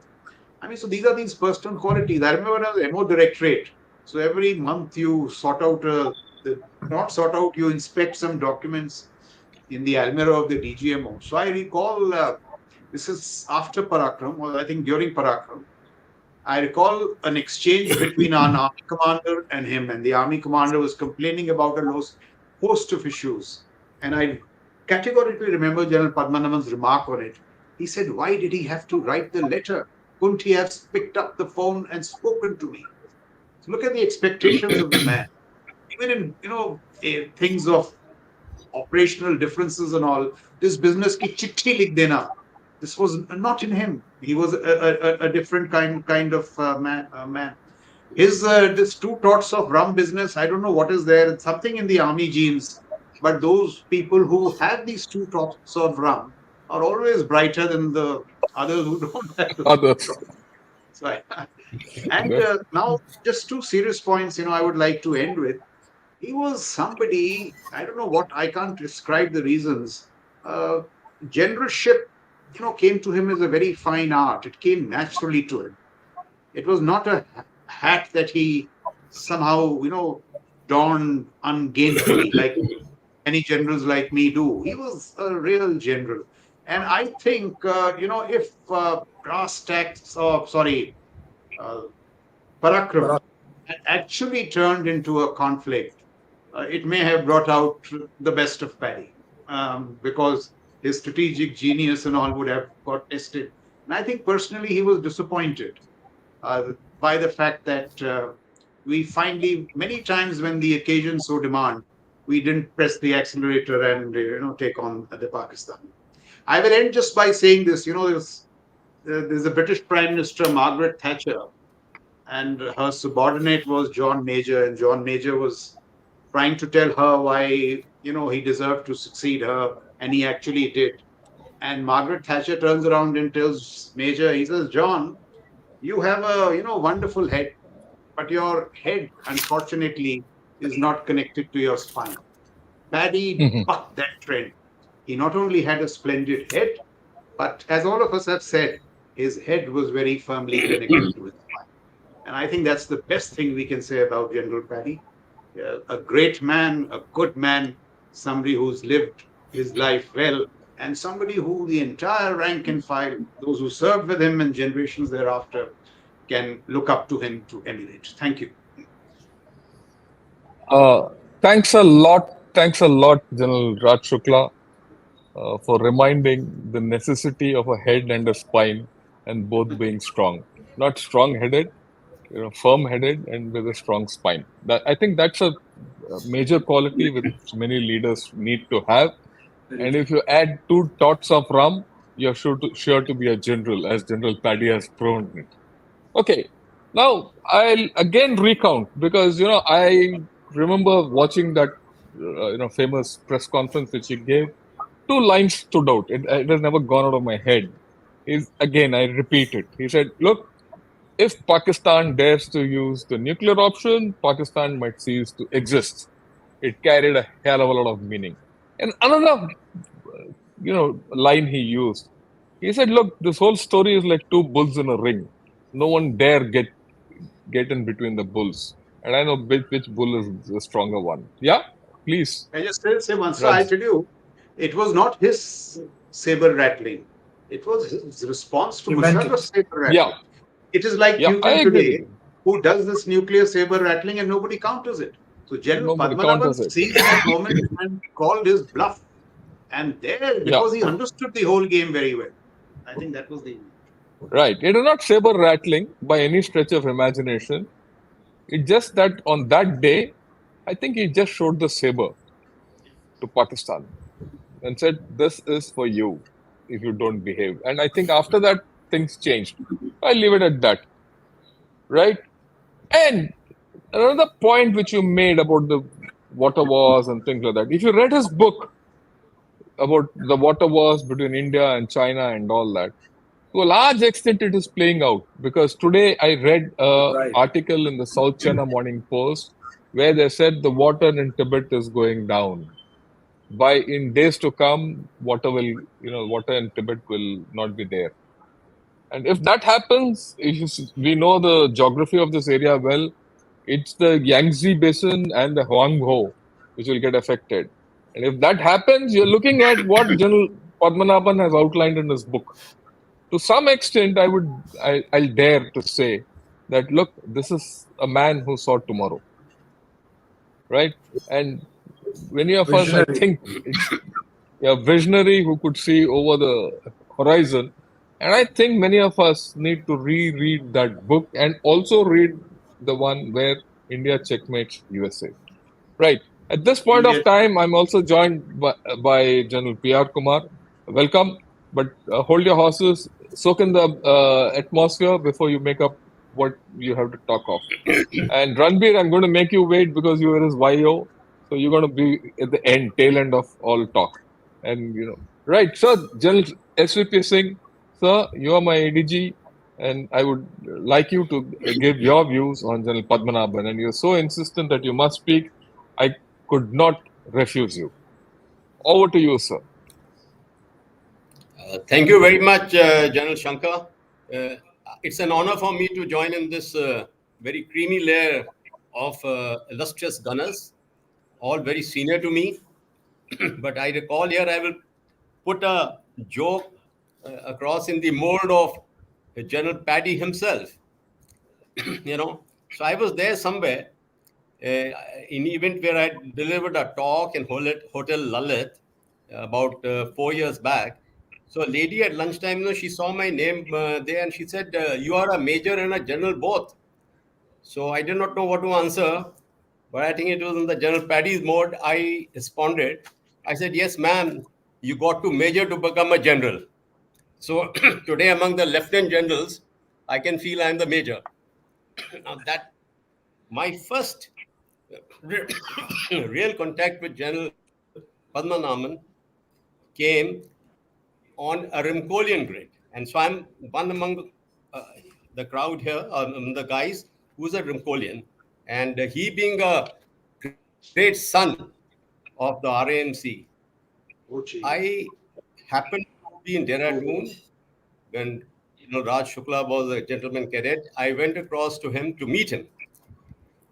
I mean, so these are these personal qualities. I remember when I was MO Directorate. So every month you you inspect some documents in the Almirah of the DGMO. So I recall, this is after Parakram, or I think during Parakram, I recall an exchange between an army commander and him, and the army commander was complaining about a host of issues. And I categorically remember General Padmanaban's remark on it. He said, why did he have to write the letter? Couldn't he have picked up the phone and spoken to me? So look at the expectations of the man. Even in, things of operational differences and all, this business ki chitti likh dena. This was not in him. He was a different kind of man. His this 2 tots of rum business, I don't know what is there. It's something in the army genes. But those people who have these 2 tots of rum are always brighter than the others who don't have those 2 Others. tots. So now, just 2 serious points, I would like to end with. He was somebody, I don't know what, I can't describe the reasons. Generalship, came to him as a very fine art. It came naturally to him. It was not a hat that he somehow, donned ungainfully, like many generals like me do. He was a real general. And I think, if brass tacks, Parakram had actually turned into a conflict, it may have brought out the best of Paddy, because his strategic genius and all would have got tested. And I think personally he was disappointed by the fact that we finally, many times when the occasion so demand, we didn't press the accelerator and take on the Pakistan. I will end just by saying this. There's a British Prime Minister, Margaret Thatcher, and her subordinate was John Major, and John Major was trying to tell her why he deserved to succeed her, and he actually did. And Margaret Thatcher turns around and tells Major, he says, John, you have a wonderful head, but your head, unfortunately, is not connected to your spine. Paddy bucked that trend. He not only had a splendid head, but as all of us have said, his head was very firmly connected to his spine. And I think that's the best thing we can say about General Paddy. A great man, a good man, somebody who's lived his life well, and somebody who the entire rank and file, those who served with him and generations thereafter, can look up to him to emulate. Thank you. Thanks a lot. Thanks a lot, General Raj Shukla, for reminding the necessity of a head and a spine, and both being strong. Not strong-headed, firm-headed, and with a strong spine. I think that's a major quality which many leaders need to have. And if you add 2 tots of rum, you're sure to be a general, as General Paddy has proven it. Okay, now I'll again recount, because I remember watching that famous press conference which he gave. 2 lines stood out. It has never gone out of my head. Again, I repeat it. He said, "Look, if Pakistan dares to use the nuclear option, Pakistan might cease to exist." It carried a hell of a lot of meaning. And another, line he used. He said, "Look, this whole story is like 2 bulls in a ring. No one dare get in between the bulls. And I know which bull is the stronger one." Yeah, please. I just still say once, I tell you, it was not his saber rattling. It was his response to Musharraf's saber rattling. Yeah. It is like Yeah, you I agree today. with you. who does this nuclear saber rattling and nobody counters it. So General Nobody Padmanaban counters it. seized that moment and called his bluff. And there, Yeah, because he understood the whole game very well. I think that was the. right. It is not saber rattling by any stretch of imagination. It's just that on that day, I think he just showed the saber to Pakistan and said, "This is for you if you don't behave." And I think after that, things changed. I leave it at that, right? And another point which you made about the water wars and things like that. If you read his book about the water wars between India and China and all that, to a large extent it is playing out because today I read an Right. article in the South China Morning Post where they said the water in Tibet is going down. By in days to come, water in Tibet will not be there. And if that happens, we know the geography of this area well, it's the Yangtze Basin and the Huangho which will get affected. And if that happens, you're looking at what General Padmanaban has outlined in his book. To some extent, I'll dare to say that look, this is a man who saw tomorrow, right? And many of us, I Visionary. think, it's a visionary who could see over the horizon. And I think many of us need to reread that book and also read the one where India checkmates USA. Right. At this point of India. time, I'm also joined by General P.R. Kumar. Welcome, but hold your horses, soak in the atmosphere before you make up what you have to talk of. And Ranbir, I'm going to make you wait because you were his YO. So you're going to be at the end, tail end of all talk. And, right. So, General SVP Singh, sir, you are my ADG, and I would like you to give your views on General Padmanaban. And you're so insistent that you must speak. I could not refuse you. Over to you, sir. Thank you very much, General Shankar. It's an honor for me to join in this very creamy layer of illustrious gunners, all very senior to me. But I recall here I will put a joke across in the mold of General Paddy himself. So I was there somewhere in an event where I delivered a talk in Hotel Lalit about 4 years back. So a lady at lunchtime, she saw my name there and she said, "You are a major and a general both." So I did not know what to answer, but I think it was in the General Paddy's mode. I responded. I said, "Yes, ma'am, you got to major to become a general." So today among the lieutenant generals, I can feel I'm the major. Now that my first real contact with General Padmanaban came on a Rimkolian grid. And so I'm one among the crowd here, the guys who's a Rimkolian. And he being a great son of the RAMC, I happened to be in Dehradun when Raj Shukla was a gentleman cadet. I went across to him to meet him.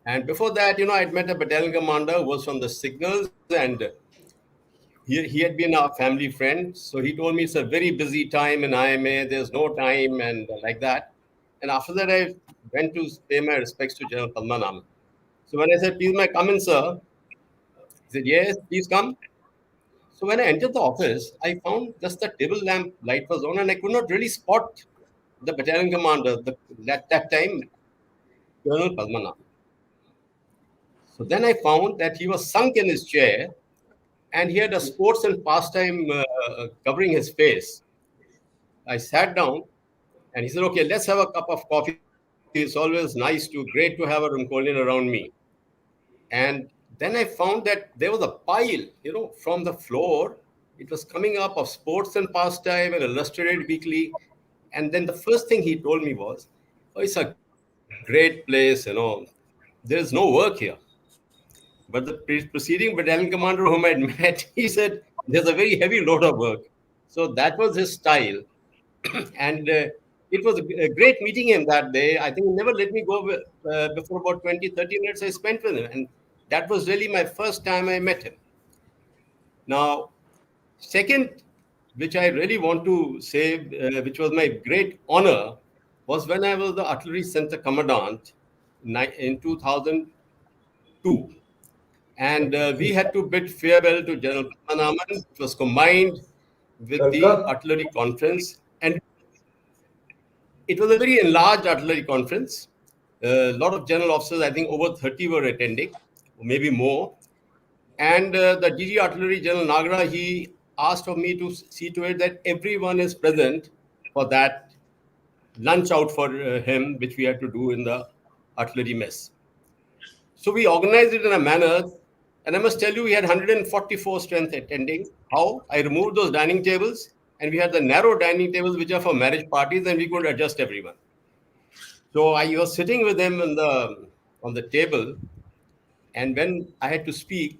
And before that, I'd met a battalion commander who was from the signals, and he had been our family friend. So he told me it's a very busy time in IMA, there's no time, and like that. And after that, I went to pay my respects to General Padmanaban. So when I said, "Please, may I come in, sir?" He said, "Yes, please come." So when I entered the office, I found just the table lamp light was on, and I could not really spot the battalion commander, at that time, Colonel Padmanaban. So then I found that he was sunk in his chair and he had a sports and pastime covering his face. I sat down and he said, "Okay, let's have a cup of coffee. It's always great to have a Rumkolian around me." And then I found that there was a pile, from the floor. It was coming up of sports and pastime and illustrated weekly. And then the first thing he told me was, "Oh, it's a great place, There's no work here." But the preceding battalion commander whom I'd met, he said, "There's a very heavy load of work." So that was his style. And it was a great meeting him that day. I think he never let me go before about 20, 30 minutes I spent with him. And that was really my first time I met him. Now, second, which I really want to say, which was my great honor, was when I was the artillery center commandant in 2002. And we had to bid farewell to General Padmanaban. It was combined with the artillery conference, and it was a very enlarged artillery conference. A lot of general officers, I think over 30 were attending, maybe more. And the DG Artillery, General Nagra, he asked of me to see to it that everyone is present for that lunch out for him, which we had to do in the artillery mess. So we organized it in a manner, and I must tell you, we had 144 strength attending. How? I removed those dining tables, and we had the narrow dining tables, which are for marriage parties, and we could adjust everyone. So I was sitting with them on the table, and when I had to speak,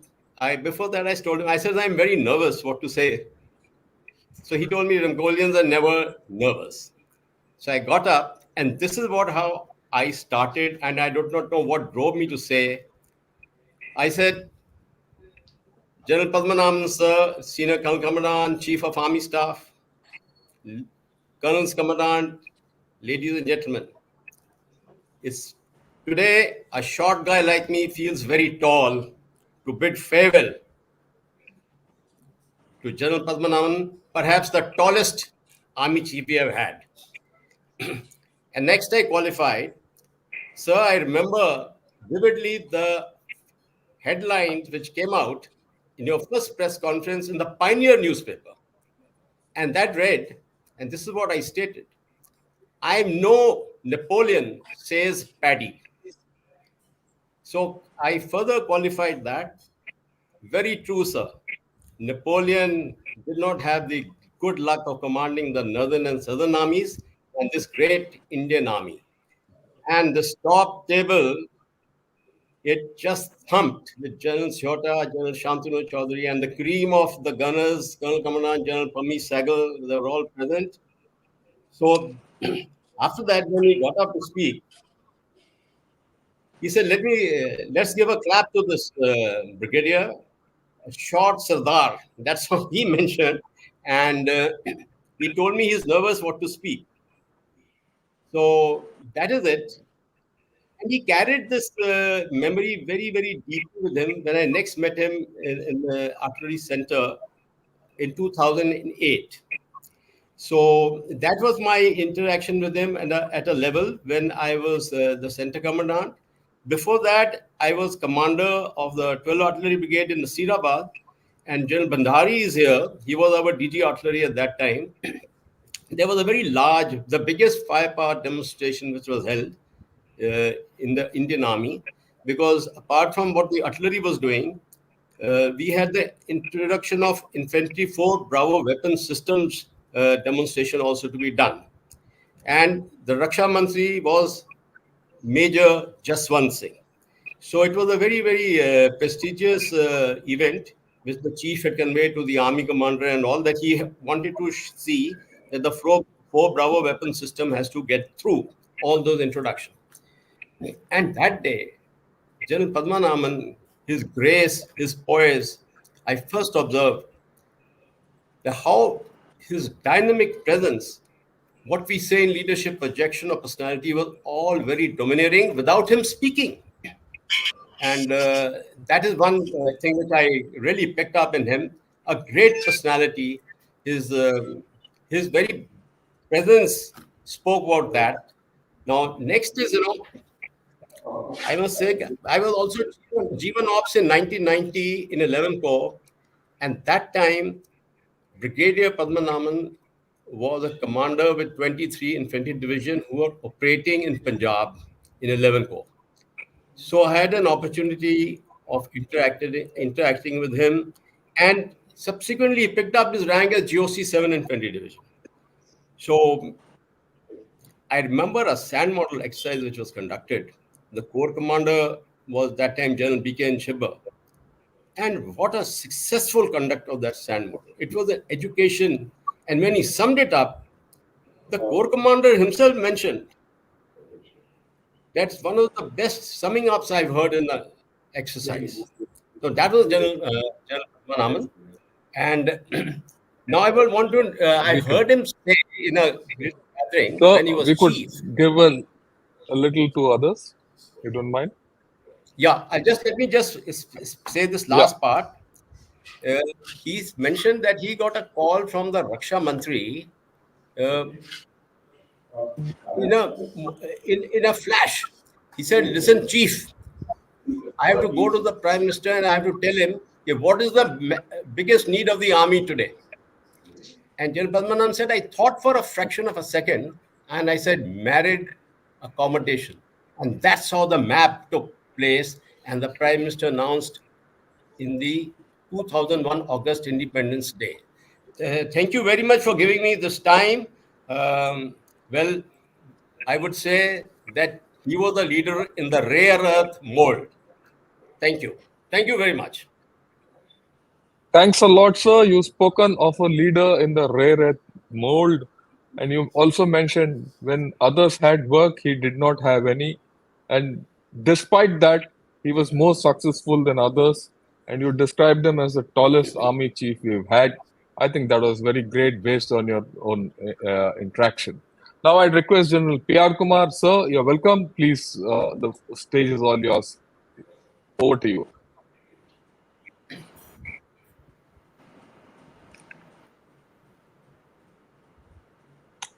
before that I told him, I said, I'm very nervous what to say. So he told me Mongolians are never nervous. So I got up, and this is how I started, and I do not know what drove me to say. I said, General Padmanaban, sir, Senior Colonel Commandant, Chief of Army Staff, Colonel's Commandant, ladies and gentlemen, it's today a short guy like me feels very tall to bid farewell to General Padmanaban, perhaps the tallest army chief we have had. And next I qualified. Sir, I remember vividly the headlines which came out in your first press conference in the Pioneer newspaper. And that read, and this is what I stated, I am no Napoleon, says Paddy. So I further qualified that. Very true, sir. Napoleon did not have the good luck of commanding the northern and southern armies and this great Indian army. And the top table, it just thumped with General Sciota, General Shantanu Chaudhary, and the cream of the gunners, Colonel Commandant, General Pami Sehgal, they were all present. So after that, when he got up to speak, he said, let's give a clap to this brigadier, a short Sardar. That's what he mentioned. And he told me he's nervous what to speak. So that is it. And he carried this memory very, very deeply with him when I next met him in the artillery center in 2008. So that was my interaction with him at a level when I was the center commandant. Before that, I was commander of the 12th Artillery Brigade in Nasirabad, and General Bhandari is here. He was our DG Artillery at that time. There was a very large, the biggest firepower demonstration which was held in the Indian Army, because apart from what the artillery was doing, we had the introduction of Infantry 4 Bravo weapon systems demonstration also to be done. And the Raksha Mantri was Major Jaswant Singh. So it was a very, very prestigious event which the chief had conveyed to the army commander and all, that he wanted to see that the 4 Bravo weapon system has to get through all those introductions. And that day, General Padmanaban, his grace, his poise, I first observed how his dynamic presence, what we say in leadership, projection of personality, was all very domineering without him speaking. And that is one thing which I really picked up in him, a great personality. His very presence spoke about that. Now, next is, I must say, I was also G1 Ops in 1990 in 11 Corps, and that time, Brigadier Padmanaban was a commander with 23 Infantry Division who were operating in Punjab in 11 Corps. So I had an opportunity of interacting with him, and subsequently he picked up his rank as GOC 7 Infantry Division. So I remember a sand model exercise which was conducted. The Corps commander was that time General BK Shibba. And what a successful conduct of that sand model. It was an education. And when he summed it up, the Corps commander himself mentioned that's one of the best summing ups I've heard in the exercise. So that was General Padmanaban. And now I will want to, I heard him say in a gathering So when he was we could chief. give a little to others. You don't mind? Yeah, let me just say this Yeah. last part. Uh, he's mentioned that he got a call from the Raksha Mantri uh, in a flash. He said, "Listen, Chief, I have to go to the Prime Minister and I have to tell him, okay, what is the biggest need of the army today." And General Padmanaban said, "I thought for a fraction of a second and I said, married accommodation." And that's how the map took place. And the Prime Minister announced in the 2001 August Independence Day. Thank you very much for giving me this time. Well, I would say that he was a leader in the rare earth mold. Thank you. Thank you very much. Thanks a lot, sir. You've spoken of a leader in the rare earth mold, and you also mentioned when others had work, he did not have any. And despite that, he was more successful than others. And you described him as the tallest army chief we've had. I think that was very great based on your own interaction. Now, I request General P.R. Kumar, sir, you're welcome. Please, the stage is all yours. Over to you.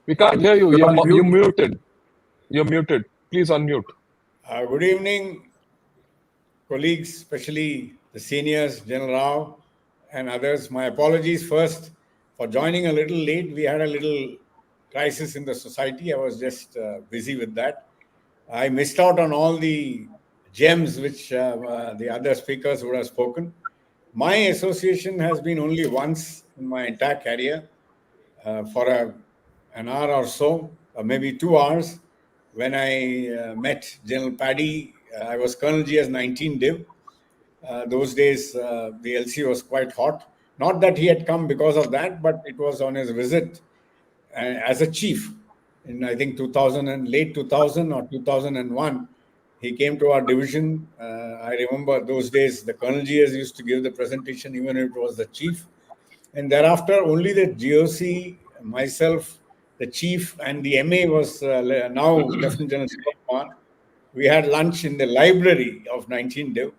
We can't hear you. You're muted. You're muted. Please unmute. Good evening, colleagues, especially the seniors, General Rao and others. My apologies first for joining a little late. We had a little crisis in the society. I was just busy with that. I missed out on all the gems which the other speakers would have spoken. My association has been only once in my entire career for an hour or so, or maybe 2 hours, when I met General Paddy. I was Colonel GS 19 Div. Those days, the LC was quite hot. Not that he had come because of that, but it was on his visit as a chief in, I think, 2000 and late 2000 or 2001. He came to our division. I remember those days, the Colonel GS used to give the presentation, even if it was the chief. And thereafter, only the GOC, myself, the chief, and the MA was now Lieutenant General Kumar. We had lunch in the library of 19 Div.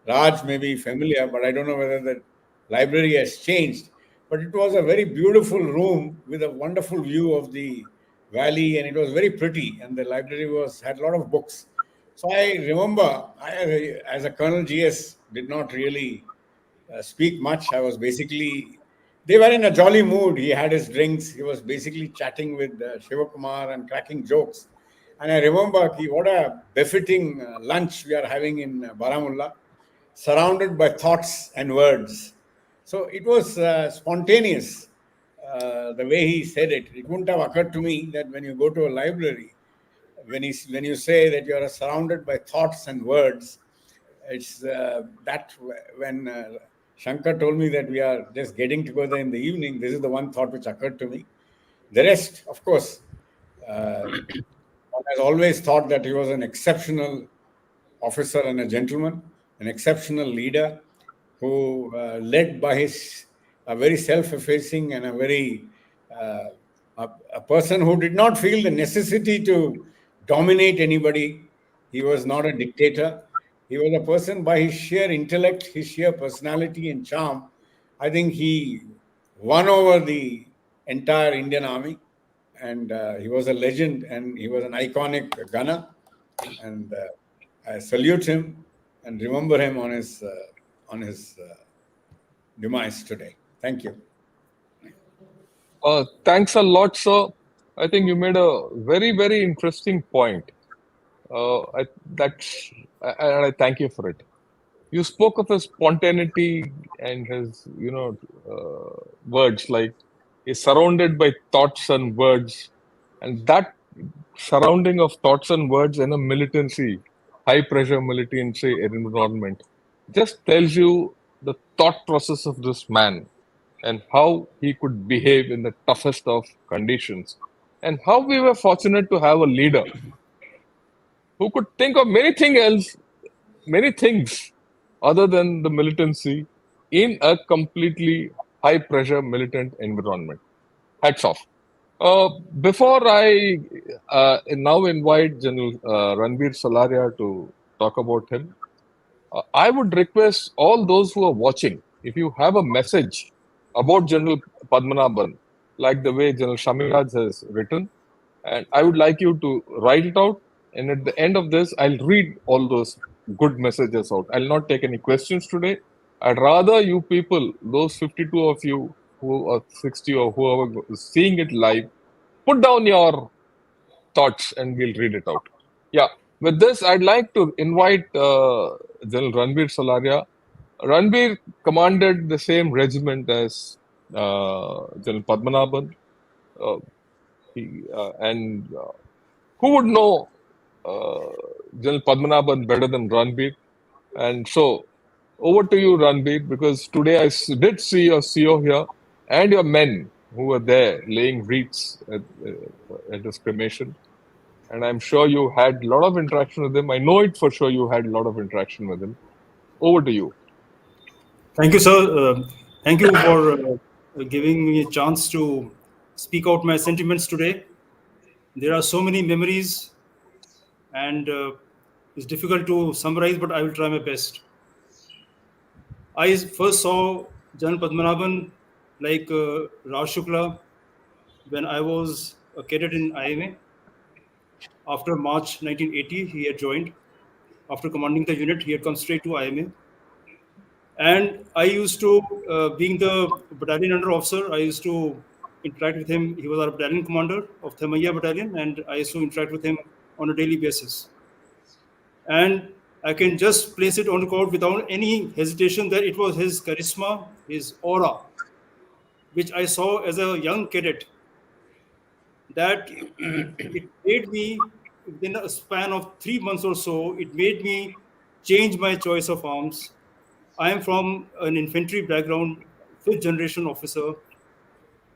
Raj may be familiar, but I don't know whether the library has changed. But it was a very beautiful room with a wonderful view of the valley, and it was very pretty. And the library had a lot of books. So I remember, as a Colonel GS, did not really speak much. I was basically, they were in a jolly mood. He had his drinks. He was basically chatting with Shiva Kumar and cracking jokes. And I remember what a befitting lunch we are having in Baramulla, surrounded by thoughts and words. So it was spontaneous, the way he said it. It wouldn't have occurred to me that when you go to a library, when you say that you are surrounded by thoughts and words, it's that when Shankar told me that we are just getting together in the evening, this is the one thought which occurred to me. The rest, of course, one has always thought that he was an exceptional officer and a gentleman, an exceptional leader who led by a very self-effacing and a very a person who did not feel the necessity to dominate anybody. He was not a dictator. He was a person by his sheer intellect, his sheer personality and charm. I think he won over the entire Indian Army, and he was a legend, and he was an iconic gunner. And I salute him and remember him on his demise today. Thank you. Thanks a lot, sir. I think you made a very, very interesting point. And I thank you for it. You spoke of his spontaneity and his, words like he's surrounded by thoughts and words, and that surrounding of thoughts and words in a militancy, high pressure militancy environment, just tells you the thought process of this man and how he could behave in the toughest of conditions, and how we were fortunate to have a leader who could think of many things other than the militancy in a completely high pressure militant environment. Hats off. Before I now invite General Ranbir Salaria to talk about him. I would request all those who are watching, if you have a message about General Padmanaban, like the way General Shamiraj has written, and I would like you to write it out. And at the end of this, I'll read all those good messages out. I'll not take any questions today. I'd rather you people, those 52 of you who are 60 or whoever is seeing it live, put down your thoughts and we'll read it out. Yeah. With this, I'd like to invite General Ranbir Salaria. Ranbir commanded the same regiment as General Padmanaban. Uh, and who would know General Padmanaban better than Ranbir? And so, over to you, Ranbir, because today did see your CO here and your men who were there laying wreaths at his cremation. And I'm sure you had a lot of interaction with him. I know it for sure you had a lot of interaction with him. Over to you. Thank you, sir. Thank you for giving me a chance to speak out my sentiments today. There are so many memories, and it's difficult to summarize, but I will try my best. I first saw General Padmanaban like Rao Shukla when I was a cadet in IMA. After March 1980, he had joined. After commanding the unit, he had come straight to IMA. And I used to, being the battalion under officer, I used to interact with him. He was our battalion commander of Thamaya battalion, and I used to interact with him on a daily basis. And I can just place it on record without any hesitation that it was his charisma, his aura, which I saw as a young cadet, that it made me, within a span of 3 months or so, it made me change my choice of arms. I am from an infantry background, fifth generation officer,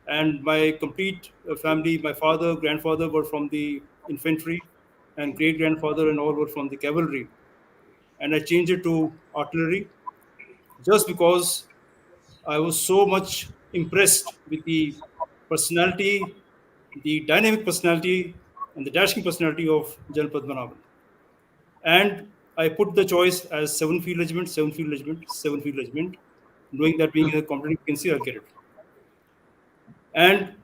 and my complete family, my father, grandfather were from the infantry, and great grandfather and all were from the cavalry. And I changed it to artillery just because I was so much impressed with the personality, the dynamic personality, and the dashing personality of General Padmanaban. And I put the choice as 7 Field Regiment, 7 Field Regiment, 7 Field Regiment, knowing that being a competent vacancy, I'll get it. And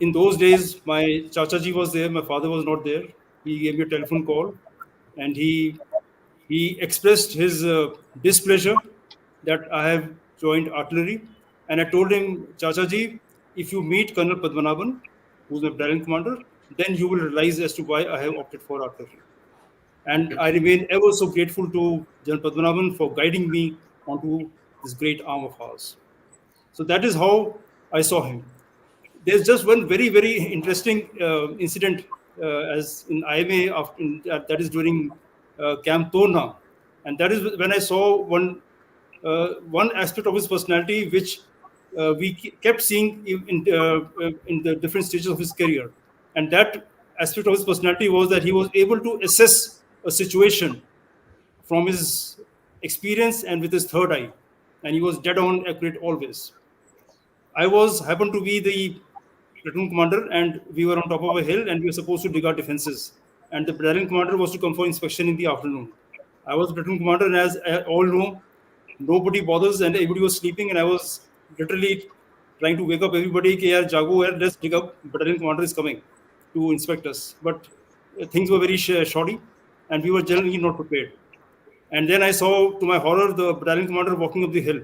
in those days, my Chachaji was there, my father was not there. He gave me a telephone call, and he expressed his displeasure that I have joined artillery. And I told him, Chachaji, if you meet Colonel Padmanaban, who's my battalion commander, then you will realize as to why I have opted for artillery. And I remain ever so grateful to General Padmanaban for guiding me onto this great arm of ours. So that is how I saw him. There's just one very, very interesting incident as in IMA, that is during Camp Torna. And that is when I saw one aspect of his personality which we kept seeing in the different stages of his career. And that aspect of his personality was that he was able to assess a situation from his experience and with his third eye. And he was dead on accurate always. I happened to be the platoon commander, and we were on top of a hill, and we were supposed to dig our defenses. And the battalion commander was to come for inspection in the afternoon. I was the platoon commander, and as all know, nobody bothers, and everybody was sleeping, and I was literally trying to wake up everybody. Ki, yaar, jago, yaar, let's dig up. Battalion commander is coming to inspect us. But things were very shoddy, and we were generally not prepared. And then I saw, to my horror, the battalion commander walking up the hill.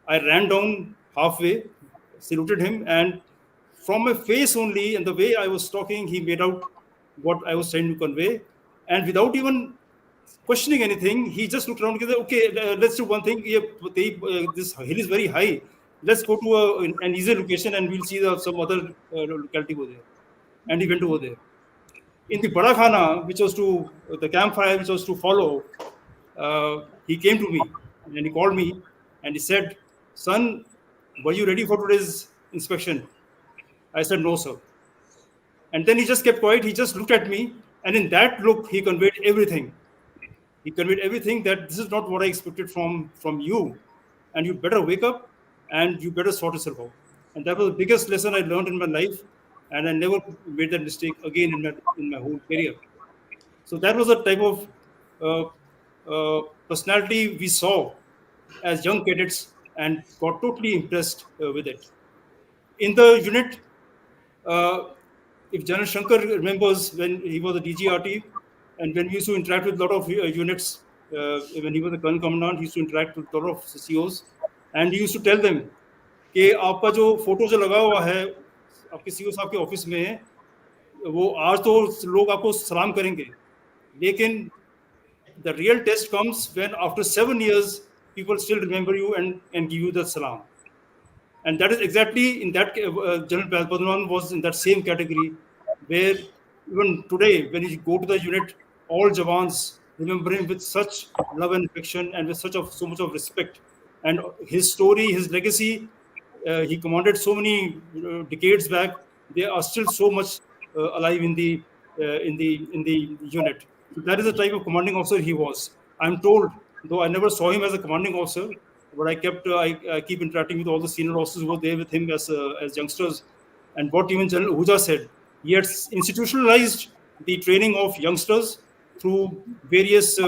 I ran down halfway, saluted him, and from my face only and the way I was talking, he made out what I was trying to convey. And without even questioning anything, he just looked around and said, okay, let's do one thing. This hill is very high. Let's go to an easier location and we'll see some other locality over there. And he went over there. In the Badakhana, which was the campfire which was to follow, he came to me and he called me and he said, son, were you ready for today's inspection? I said, no, sir. And then he just kept quiet. He just looked at me. And in that look, he conveyed everything. He conveyed everything that this is not what I expected from you. And you better wake up and you better sort yourself out. And that was the biggest lesson I learned in my life. And I never made that mistake again in my whole career. So that was a type of uh, personality we saw as young cadets and got totally impressed with it. In the unit, uh, if General Shankar remembers when he was a DGRT and when we used to interact with a lot of units, when he was the Colonel Commandant, he used to interact with a lot of COs and he used to tell them कि आपका जो photo जो लगा हुआ है आपके CO साहब के ऑफिस में वो आज तो लोग आपको सलाम करेंगे लेकिन the real test comes when after 7 years people still remember you and give you the salam. And that is exactly in that General Padmanaban was in that same category where even today when you go to the unit, all Jawans remember him with such love and affection and with so much of respect. And his story, his legacy, he commanded so many decades back. They are still so much alive in the unit. So that is the type of commanding officer he was. I'm told, though I never saw him as a commanding officer, but I keep interacting with all the senior officers who were there with him as youngsters. And what even General Huja said, he had institutionalized the training of youngsters through various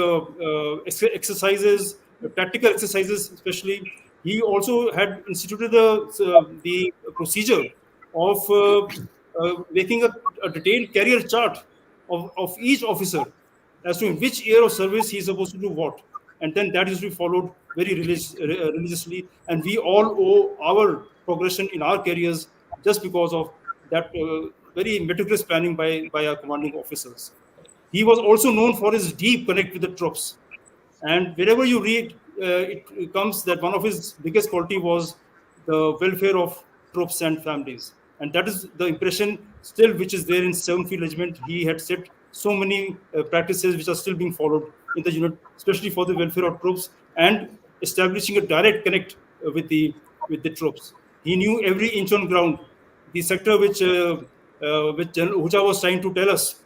exercises, tactical exercises, especially. He also had instituted the procedure of making a detailed career chart of each officer as to in which year of service he is supposed to do what. And then that is to be followed very religiously. And we all owe our progression in our careers just because of that very meticulous planning by our commanding officers. He was also known for his deep connect with the troops. And wherever you read, it comes that one of his biggest quality was the welfare of troops and families. And that is the impression still which is there in 7th Field Regiment. He had set so many practices which are still being followed in the unit, especially for the welfare of troops and establishing a direct connect with the troops. He knew every inch on ground. The sector which General Huja was trying to tell us,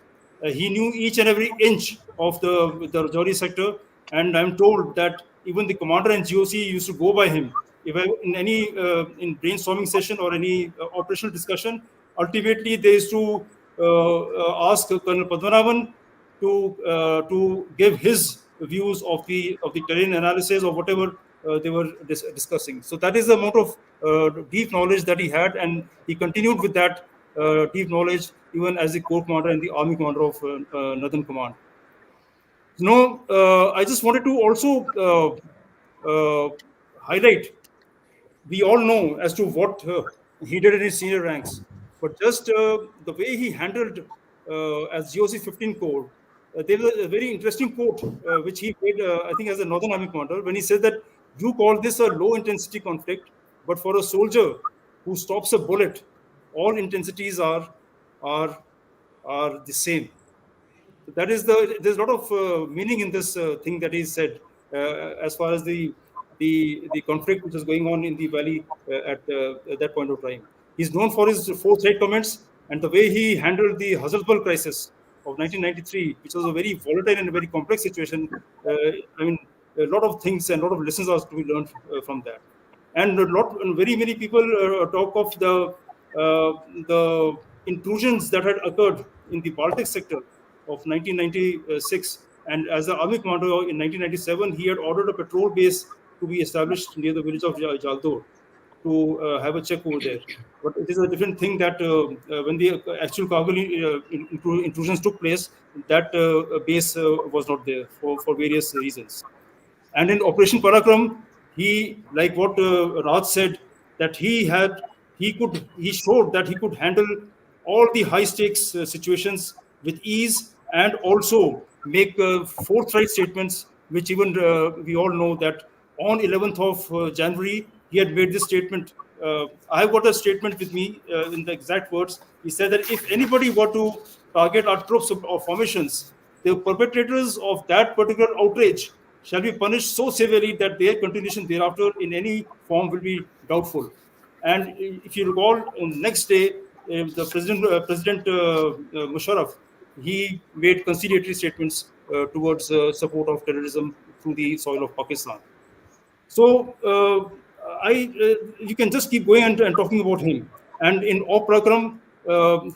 he knew each and every inch of the Rajouri sector, and I'm told that even the commander and GOC used to go by him. If in any in brainstorming session or any operational discussion, ultimately they used to ask Colonel Padmanaban to give his views of the terrain analysis or whatever they were discussing. So that is the amount of deep knowledge that he had, and he continued with that deep knowledge even as the corps commander and the army commander of Northern Command. I just wanted to also highlight. We all know as to what he did in his senior ranks, but just the way he handled as GOC 15 Corps, there was a very interesting quote which he made, I think, as a Northern Army commander, when he said that you call this a low intensity conflict, but for a soldier who stops a bullet, all intensities are the same. That is there's a lot of meaning in this thing that he said as far as the conflict which is going on in the valley at that point of time. He's known for his 4 threat comments and the way he handled the Hazartbal crisis of 1993, which was a very volatile and a very complex situation. I mean, a lot of things and a lot of lessons are to be learned from that. And very many people talk of the intrusions that had occurred in the Baltic sector of 1996. And as the army commander in 1997, he had ordered a patrol base to be established near the village of Jaldor to have a check over there. But it is a different thing that when the actual Kargil intrusions took place, that base was not there for various reasons. And in Operation Parakram, he, like what Raj said, that he showed that he could handle all the high stakes situations with ease and also make forthright statements, which even we all know that on 11th of January, he had made this statement. I have got a statement with me in the exact words. He said that if anybody were to target our troops or formations, the perpetrators of that particular outrage shall be punished so severely that their continuation thereafter in any form will be doubtful. And if you recall, next day, the President Musharraf, he made conciliatory statements towards support of terrorism through the soil of Pakistan. So you can just keep going and talking about him. And in Oprakram,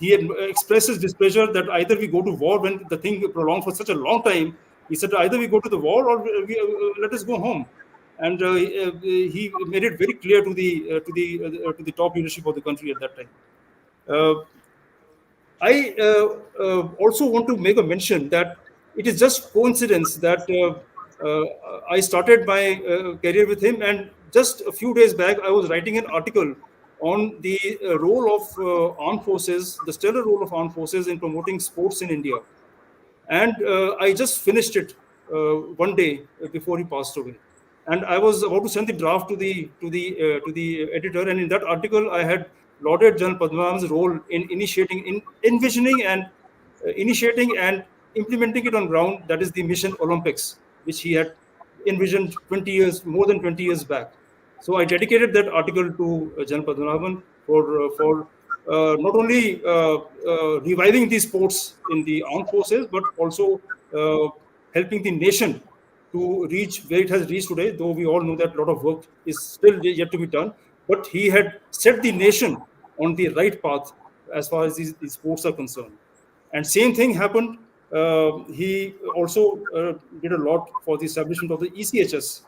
he had expressed his displeasure that either we go to war when the thing prolonged for such a long time, He said, either we go to the war or let us go home. And he made it very clear to the top leadership of the country at that time. I also want to make a mention that it is just coincidence that I started my career with him, and just a few days back I was writing an article on the role of armed forces, the stellar role of armed forces in promoting sports in India. And I just finished it one day before he passed away. And I was about to send the draft to the editor. And in that article, I had lauded General Padmanaban's role in envisioning and initiating and implementing it on ground. That is the Mission Olympics, which he had envisioned more than 20 years back. So I dedicated that article to General Padmanaban for not only reviving the sports in the armed forces, but also helping the nation to reach where it has reached today, though we all know that a lot of work is still yet to be done. But he had set the nation on the right path as far as these sports are concerned. And same thing happened. He also did a lot for the establishment of the ECHS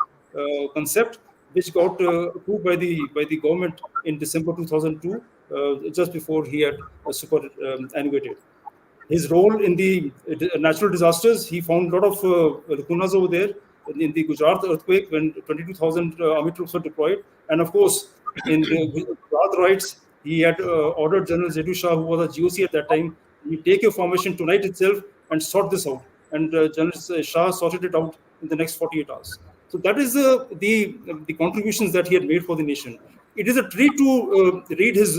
concept, which got approved by the government in December 2002, just before he had superannuated. His role in the natural disasters, he found a lot of lacunas over there in the Gujarat earthquake when 22,000 army troops were deployed. And of course, in the Gujarat riots, he had ordered General Zedu Shah, who was a GOC at that time, you take your formation tonight itself and sort this out. And General Shah sorted it out in the next 48 hours. So that is the contributions that he had made for the nation. It is a treat to read his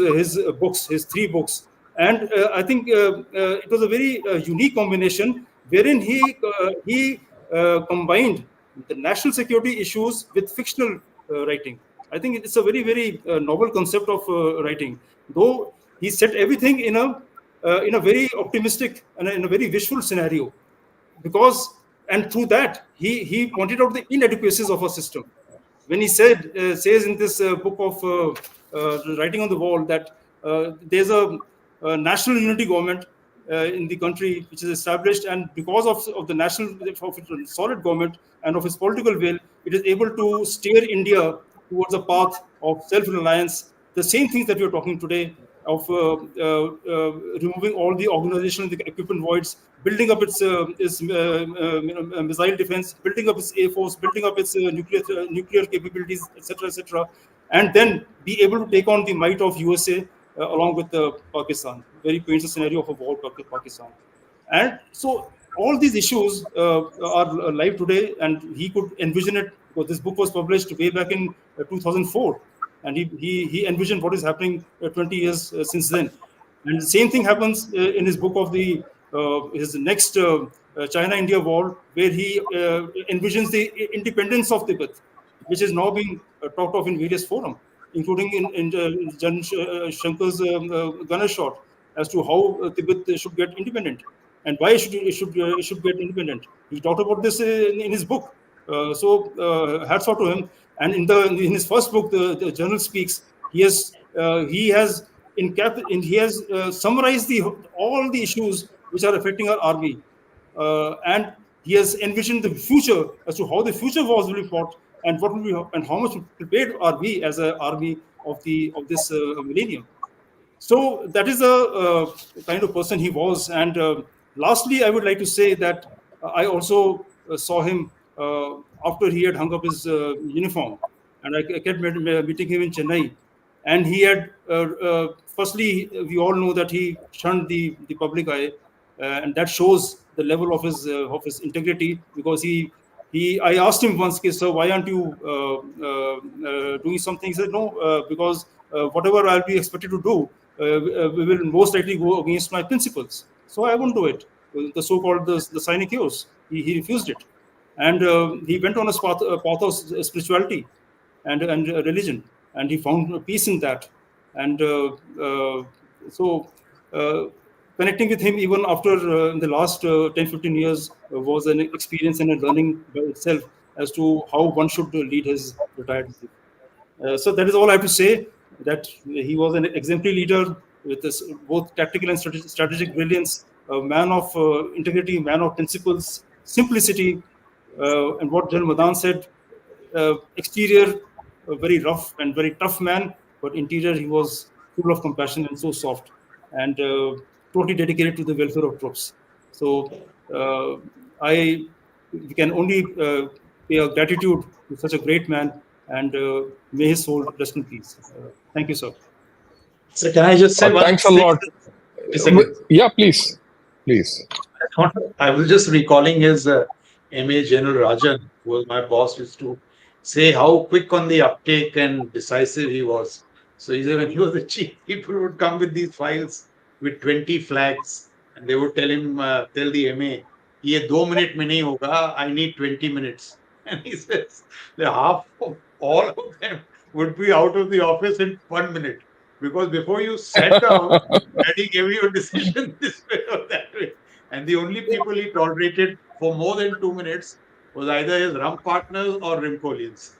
books, his 3 books. And I think it was a very unique combination wherein he combined the national security issues with fictional writing. I think it's a very, very novel concept of writing. Though he set everything in a very optimistic and in a very wishful scenario, because and through that he pointed out the inadequacies of our system. When he says in this book of Writing on the Wall that there's a national unity government in the country which is established, and because of the national of its solid government and of its political will, it is able to steer India towards a path of self-reliance. The same things that we are talking today of removing all the organizational equipment voids, building up its missile defense, building up its air force, building up its nuclear capabilities, etc., and then be able to take on the might of USA along with Pakistan. Very paints a scenario of a war with Pakistan. And so all these issues are live today, and he could envision it, because this book was published way back in 2004. And he envisioned what is happening 20 years since then. And the same thing happens in his book of his next China-India war, where he envisions the independence of Tibet, which is now being talked of in various forums, including in Jan Shankar's gunner shot, as to how Tibet should get independent and why it should get independent. He talked about this in his book. So hats off to him. And in his first book, the Journal Speaks, he has summarized all the issues which are affecting our army, and he has envisioned the future as to how the future wars will be fought, and what will be and how much prepared are we as an army of this millennium. So that is the kind of person he was. And lastly, I would like to say that I also saw him after he had hung up his uniform, and I kept meeting him in Chennai. And he had, firstly, we all know that he shunned the public eye, and that shows the level of his integrity, because I asked him once, sir, why aren't you doing something? He said, no, because whatever I'll be expected to do, we will most likely go against my principles. So I won't do it. The so-called the sinecures. He refused it. And he went on a path of spirituality and religion, and he found peace in that. And so connecting with him even after the last 10-15 years was an experience and a learning by itself as to how one should lead his retired life. So that is all I have to say, that he was an exemplary leader with both tactical and strategic brilliance, a man of integrity, man of principles, simplicity, and what General Madan said, exterior, a very rough and very tough man, but interior he was full of compassion and so soft, and totally dedicated to the welfare of troops. So I we can only pay our gratitude to such a great man, and may his soul rest in peace. Thank you, sir. So can I just say one Thanks a thing? lot. Seconds. Yeah, please. Please. I was just recalling his MA General Rajan, who was my boss, used to say how quick on the uptake and decisive he was. So he said when he was the chief, people would come with these files with 20 flags, and they would tell him, tell the MA, "ये 2 minute में नहीं होगा, I need 20 minutes." And he says the half of all of them would be out of the office in 1 minute. Because before you sat down, Paddy gave you a decision this way or that way. And the only people he tolerated for more than 2 minutes was either his rum partners or Rimkolians.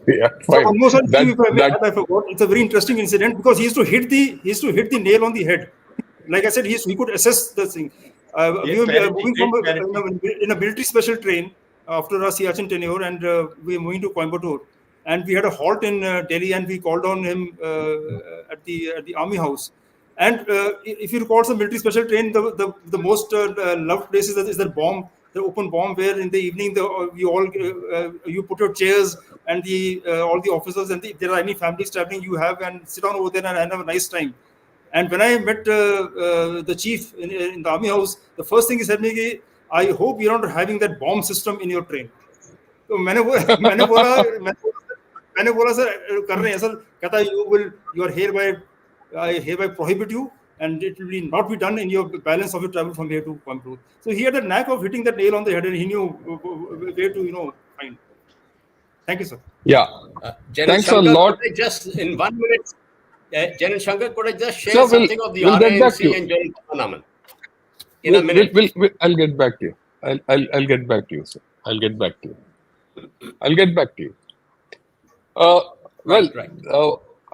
Yeah, So fine. one more thing, That if I may that add, I forgot. It's a very interesting incident because he used to hit the nail on the head. Like I said, he could assess the thing. We were Clarity, moving great from clarity. in a military special train after our Siachen tenure, and we were moving to Coimbatore, and we had a halt in Delhi, and we called on him at the army house. And if you recall, some military special train, the most loved place is that bomb, the open bomb, where in the evening you put your chairs, and the all the officers, and if there are any families traveling, you have and sit down over there and have a nice time. And when I met the chief in the army house, the first thing he said to me, "I hope you're not having that bomb system in your train." तो मैंने बोला sir कर रहे हैं sir, कहता you are hereby I hereby prohibit you, and it will not be done in your balance of your travel from here to Coimbatore. So he had a knack of hitting that nail on the head, and he knew where to find. Thank you, sir. yeah. General Thanks a Shankar, lot. could I just, in 1 minute, General Shankar, could I just share Sure, something of the we'll get back to RAMC you. and General Padmanaban in a minute? I'll get back to you. I'll get back to you, sir. I'll get back to you. I'll get back to you. Well, Right.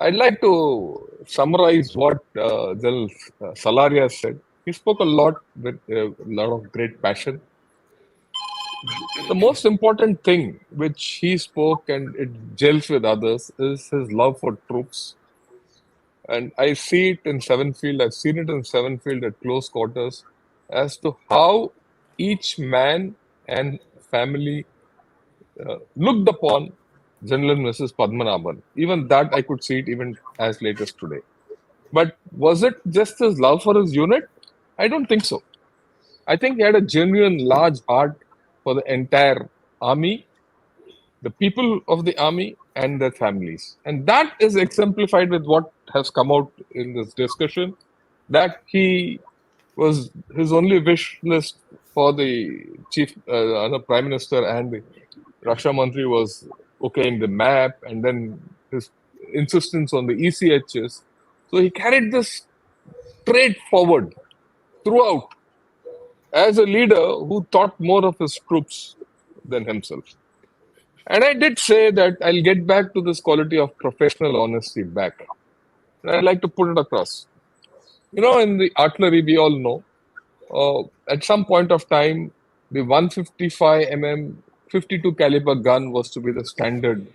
I'd like to summarize what General Salaria said. He spoke a lot with a lot of great passion. The most important thing which he spoke and it gels with others is his love for troops. And I see it in Sevenfield, I've seen it in Sevenfield at close quarters as to how each man and family looked upon General and Mrs. Padmanaban. Even that I could see it even as late as today. But was it just his love for his unit? I don't think so. I think he had a genuine large heart for the entire army, the people of the army, and their families. And that is exemplified with what has come out in this discussion, that he was his only wish list for the chief, the prime minister and the Raksha Mantri was okaying the map, and then his insistence on the ECHs. So he carried this trait forward throughout as a leader who thought more of his troops than himself. And I did say that I'll get back to this quality of professional honesty back. And I'd like to put it across. In the artillery, we all know, at some point of time, the 155 mm 52 caliber gun was to be the standard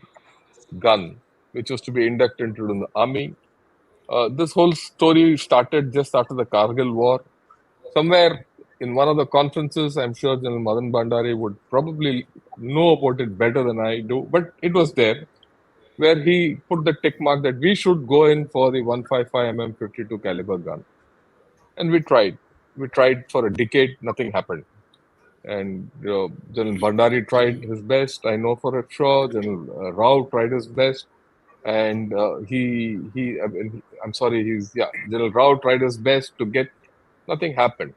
gun, which was to be inducted into the army. This whole story started just after the Kargil War. Somewhere in one of the conferences, I'm sure General Madan Bhandari would probably know about it better than I do, but it was there, where he put the tick mark that we should go in for the 155 mm 52 caliber gun. And we tried. We tried for a decade, nothing happened. And General Bhandari tried his best. I know for sure General Rao tried his best, and General Rao tried his best to get. Nothing happened.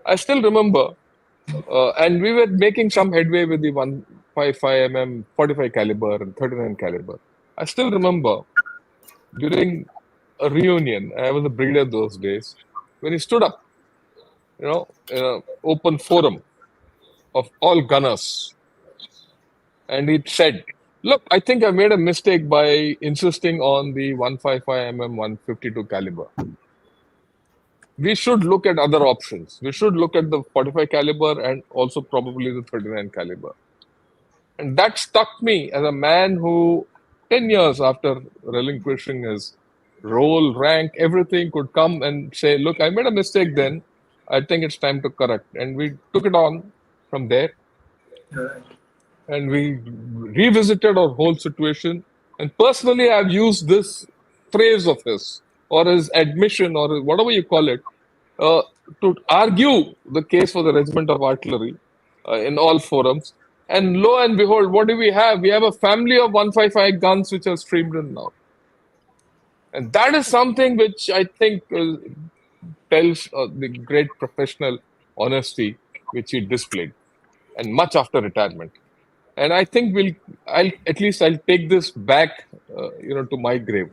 I still remember, and we were making some headway with the 155 mm 45 caliber and 39 caliber. I still remember during a reunion. I was a brigadier those days when he stood up, in an open forum of all gunners. And he said, "Look, I think I made a mistake by insisting on the 155 mm 152 caliber. we should look at other options. We should look at the 45 caliber and also probably the 39 caliber. And that stuck me as a man who, 10 years after relinquishing his role, rank, everything, could come and say, look, I made a mistake then. I think it's time to correct. And we took it on from there. Right. And we revisited our whole situation. And personally, I've used this phrase of his, or his admission, or whatever you call it, uh, to argue the case for the regiment of artillery in all forums. And lo and behold, what do we have? We have a family of 155 guns which are streamed in now. And that is something which I think tells the great professional honesty which he displayed, and much after retirement. And I think I'll take this back, to my grave.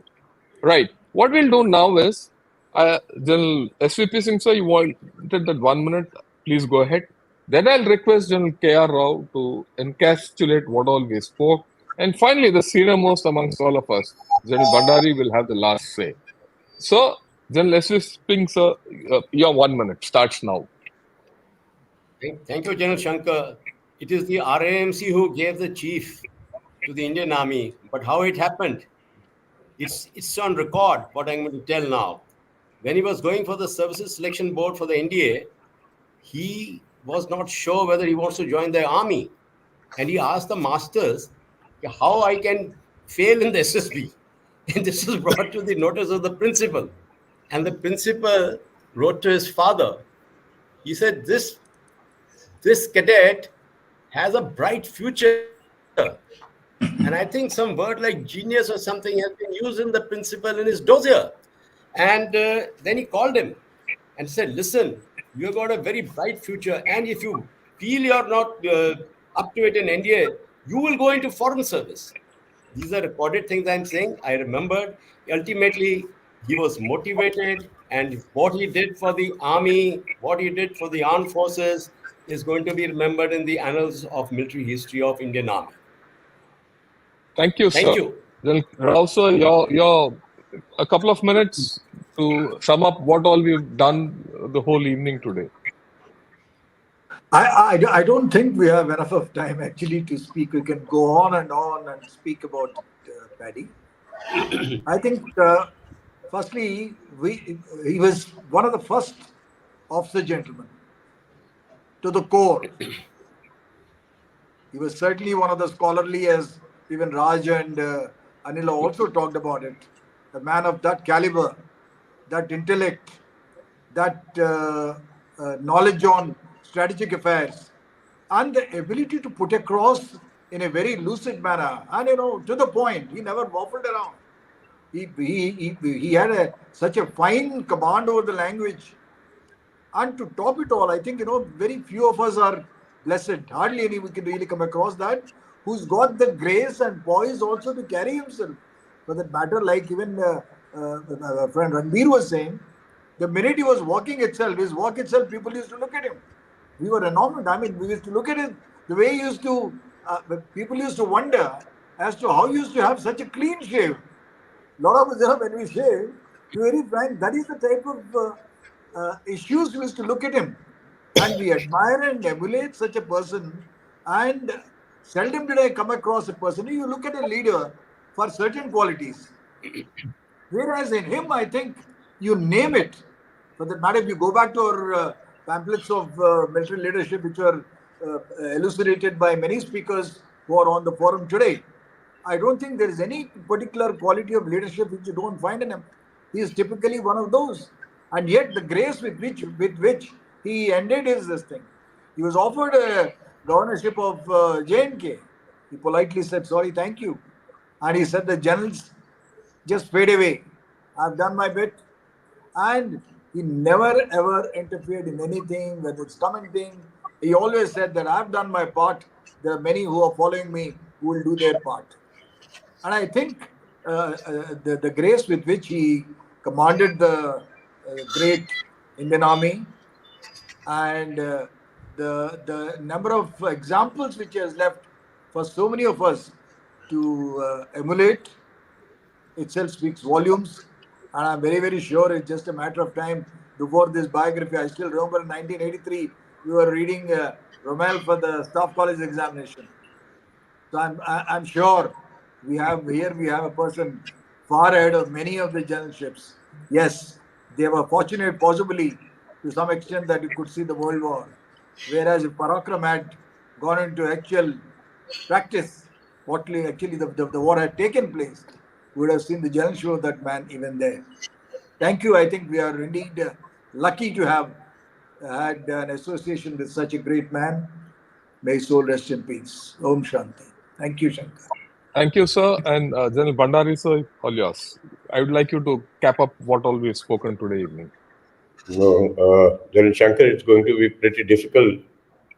Right. What we'll do now is, General SVP Singh, sir, you wanted that 1 minute. Please go ahead. Then I'll request General KR Rao to encapsulate what all we spoke. And finally, the senior most amongst all of us, General Bhandari, will have the last say. So, General SVP Singh, sir, your 1 minute starts now. Thank you, General Shankar. It is the RAMC who gave the chief to the Indian Army, but how it happened, it's on record, what I'm going to tell now. When he was going for the Services Selection Board for the NDA, he was not sure whether he wants to join the army. And he asked the masters how I can fail in the SSB. And this was brought to the notice of the principal. And the principal wrote to his father. He said, this cadet has a bright future. And I think some word like genius or something has been used in the principal in his dossier. And then he called him and said, listen, you've got a very bright future. And if you feel you're not up to it in NDA, you will go into foreign service. These are recorded things I'm saying. I remembered. Ultimately, he was motivated. And what he did for the army, what he did for the armed forces is going to be remembered in the annals of military history of Indian Army. Thank you, sir. Thank you. Then also your a couple of minutes to sum up what all we've done the whole evening today. I don't think we have enough of time actually to speak. We can go on and speak about Paddy. I think firstly he was one of the first officer gentlemen to the core. He was certainly one of the scholarly, as even Raj and Anil also talked about it. A man of that caliber, that intellect, that knowledge on strategic affairs, and the ability to put across in a very lucid manner and to the point. He never waffled around. He had such a fine command over the language. And to top it all, I think very few of us are blessed. Hardly any we can really come across that who's got the grace and poise also to carry himself. For that matter, like even friend Ranbir was saying, the minute he was walking itself, his walk itself, people used to look at him. We were enamored. I mean, we used to look at it the way he used to. People used to wonder as to how he used to have such a clean shave. A lot of us, when we shave, to be very frank, that is the type of issues we used to look at him. And we admire and emulate such a person. And seldom did I come across a person. You look at a leader for certain qualities. Whereas in him, I think you name it. For that matter, if you go back to our pamphlets of military leadership, which were elucidated by many speakers who are on the forum today, I don't think there is any particular quality of leadership which you don't find in him. He is typically one of those. And yet the grace with which he ended is this thing. He was offered a governorship of J&K. He politely said, sorry, thank you. And he said, the generals just fade away. I've done my bit. And he never ever interfered in anything, whether it's commenting. He always said that I've done my part. There are many who are following me who will do their part. And I think the grace with which he commanded the great Indian Army and the number of examples which he has left for so many of us to emulate itself speaks volumes. And I'm very, very sure it's just a matter of time before this biography. I still remember in 1983, we were reading Rommel for the staff college examination. So I'm sure we have a person far ahead of many of the generalships. Yes, they were fortunate possibly to some extent that you could see the World War. Whereas if Parakram had gone into actual practice, what actually the war had taken place, we would have seen the generalship of that man even there. Thank you. I think we are indeed lucky to have had an association with such a great man. May his soul rest in peace. Om Shanti. Thank you, Shankar. Thank you, sir. And General Bhandari, sir, all yours. I would like you to cap up what all we have spoken today evening. No, General Shankar, it's going to be pretty difficult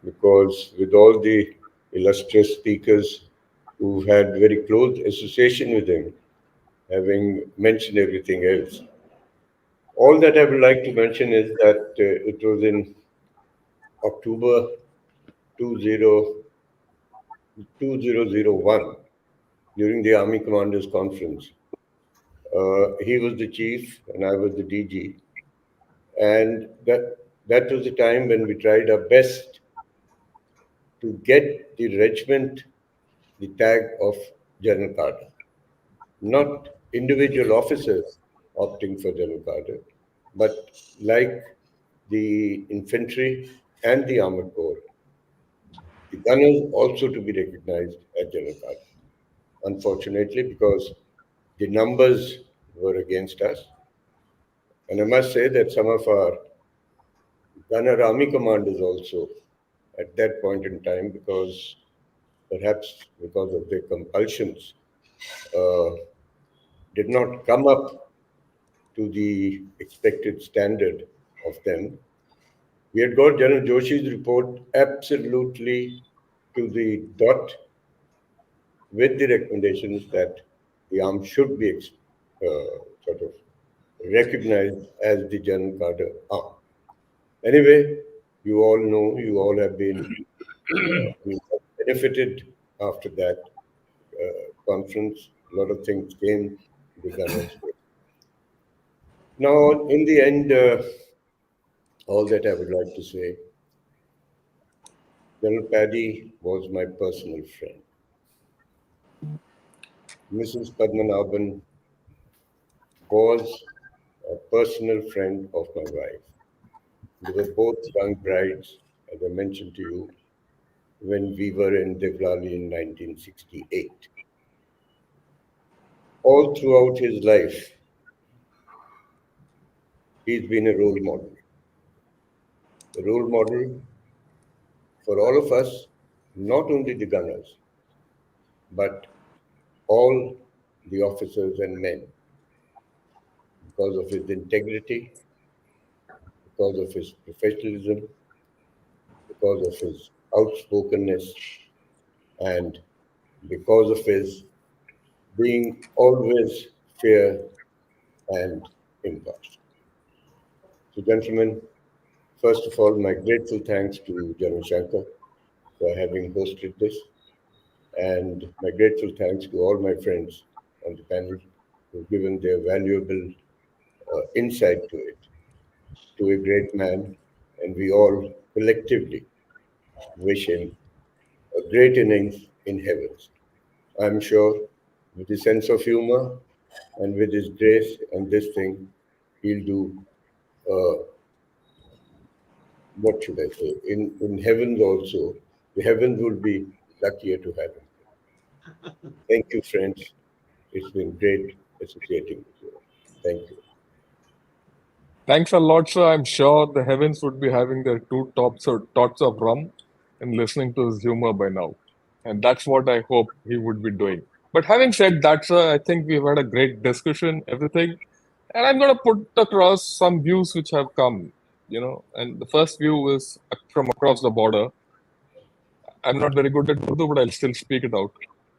because with all the illustrious speakers who've had very close association with him, having mentioned everything else, all that I would like to mention is that it was in October 2001 during the Army Commanders Conference. He was the chief and I was the DG. And that was the time when we tried our best to get the regiment the tag of General Carter. Not individual officers opting for General Carter, but like the infantry and the armored corps, the gunners also to be recognized as General Carter. Unfortunately, because the numbers were against us. And I must say that some of our gunner army commanders also, at that point in time, because perhaps because of their compulsions, did not come up to the expected standard of them. We had got General Joshi's report absolutely to the dot with the recommendations that the arm should be sort of recognized as the General Carter arm. Anyway, you all know, you all have been benefited after that conference. A lot of things came to the gunners. Now, in the end, all that I would like to say, General Paddy was my personal friend. Mrs. Padmanaban was a personal friend of my wife. They were both young brides, as I mentioned to you, when we were in Devlali in 1968. All throughout his life, he's been a role model. A role model for all of us, not only the gunners, but all the officers and men, because of his integrity, because of his professionalism, because of his outspokenness, and because of his being always fair and impartial. So, gentlemen, first of all, my grateful thanks to General Shankar for having hosted this, and my grateful thanks to all my friends on the panel who've given their valuable insight to it, to a great man, and we all collectively wish him a great innings in heavens. I'm sure with his sense of humor and with his grace and this thing, he'll do, what should I say, in heavens also, the heavens will be luckier to have him. Thank you, friends. It's been great associating with you. Thank you. Thanks a lot, sir. I'm sure the heavens would be having their two tots of rum and listening to his humor by now. And that's what I hope he would be doing. But having said that, sir, I think we've had a great discussion, everything. And I'm going to put across some views which have come, And the first view is from across the border. I'm not very good at Urdu, but I'll still speak it out.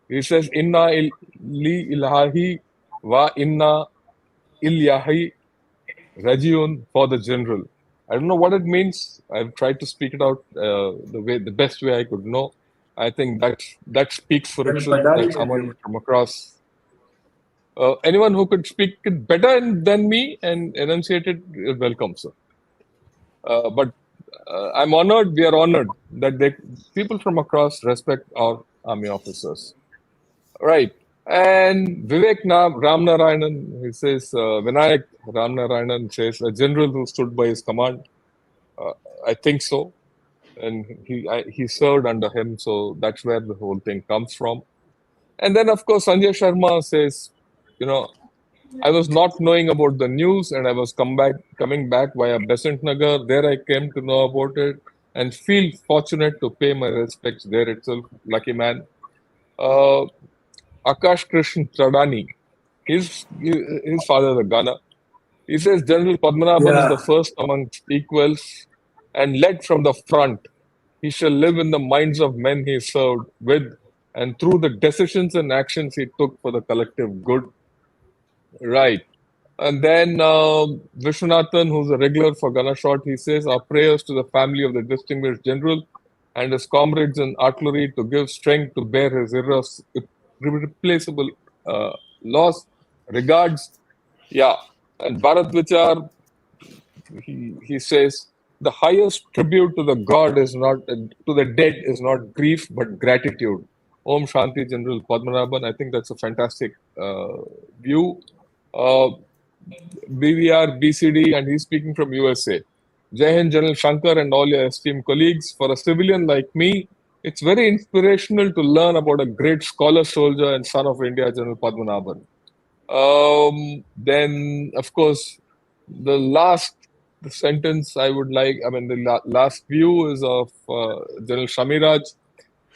He says, Inna li ilahi wa inna ilyahi rajiun for the general. I don't know what it means. I've tried to speak it out the best way I could know. I think that speaks for itself. That someone from across, anyone who could speak it better than me and enunciate it, welcome, sir. But I'm honored, we are honored that people from across respect our army officers. Right. And Ramnarayanan, he says, Vinayak Ramnarayanan says, a general who stood by his command. Uh, I think so. And he served under him. So that's where the whole thing comes from. And then, of course, Sanjay Sharma says, you know, I was not knowing about the news and I was coming back via Besant Nagar. There I came to know about it and feel fortunate to pay my respects there itself. Lucky man. Uh, Akash Krishna Tradani, his father is a gunner. He says General Padmanaban is the Yeah. first amongst equals and led from the front. He shall live in the minds of men he served with and through the decisions and actions he took for the collective good. Right. And then Vishwanathan, who's a regular for Ganashot, he says, our prayers to the family of the distinguished general and his comrades in artillery to give strength to bear his irreplaceable loss. Regards. Yeah. And Bharat Vichar, he says, the highest tribute to the god is not, to the dead is not grief, but gratitude. Om Shanti General Padmanaban. I think that's a fantastic view. Uh, BVR, BCD, and he's speaking from USA. Jai Hind, General Shankar, and all your esteemed colleagues. For a civilian like me, it's very inspirational to learn about a great scholar, soldier, and son of India, General Padmanaban. Then, of course, the last sentence I would like, I mean, the last view is of General Shamiraj.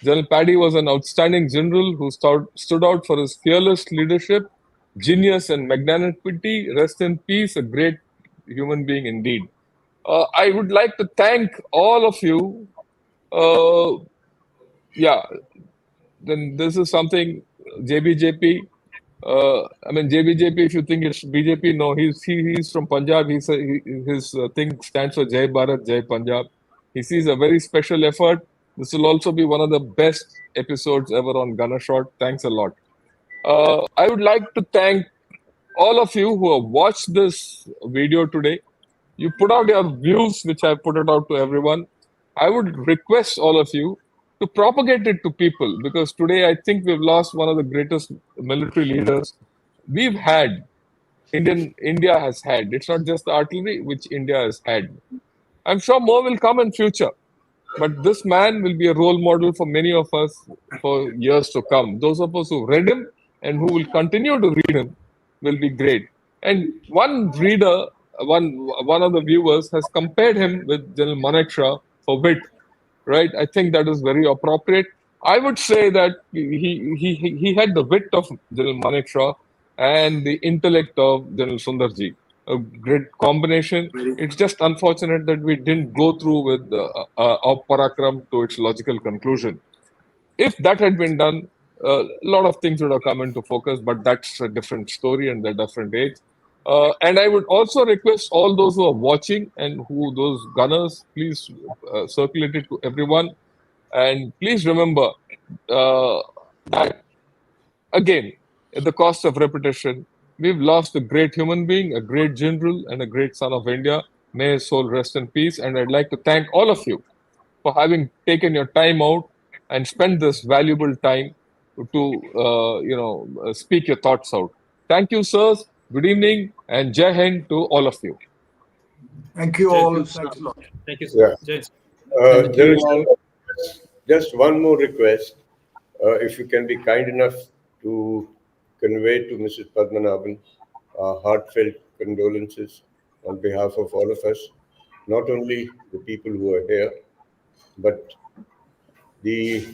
General Paddy was an outstanding general who stood out for his fearless leadership, genius, and magnanimity. Rest in peace, a great human being indeed. I would like to thank all of you. Yeah, then this is something JBJP. I mean JBJP. If you think it's BJP, no, he's from Punjab. His thing stands for Jai Bharat, Jai Punjab. He sees a very special effort. This will also be one of the best episodes ever on Gunnershot. Thanks a lot. I would like to thank all of you who have watched this video today. You put out your views, which I put it out to everyone. I would request all of you to propagate it to people because today I think we've lost one of the greatest military leaders we've had. India has had. It's not just the artillery which India has had. I'm sure more will come in future. But this man will be a role model for many of us for years to come. Those of us who read him and who will continue to read him will be great. And one reader, one of the viewers has compared him with General Manekshaw for wit, right? I think that is very appropriate. I would say that he had the wit of General Manekshaw and the intellect of General Sundarji. A great combination. It's just unfortunate that we didn't go through with our Parakram to its logical conclusion. If that had been done, a lot of things would have come into focus, but that's a different story and a different age. And I would also request all those who are watching and those gunners, please circulate it to everyone. And please remember that, again, at the cost of repetition, we've lost a great human being, a great general, and a great son of India. May his soul rest in peace. And I'd like to thank all of you for having taken your time out and spent this valuable time to speak your thoughts out. Thank you, sirs. Good evening and Jai Hind to all of you. Thank you Thank all. you, sir. Thanks a lot. Thank you, Yeah. sir. Jai Hind. Thank There you is all. just one more request. If you can be kind enough to convey to Mrs. Padmanaban our heartfelt condolences on behalf of all of us, not only the people who are here, but the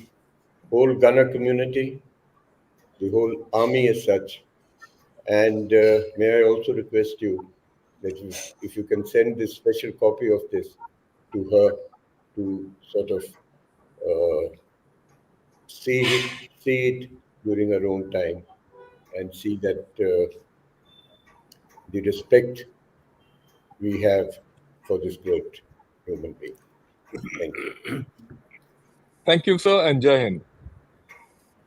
whole Gunner community, the whole army as such. And may I also request you that if you can send this special copy of this to her to sort of see it during her own time and see that the respect we have for this great human being. Thank you. Thank you, sir, and Jai Hind.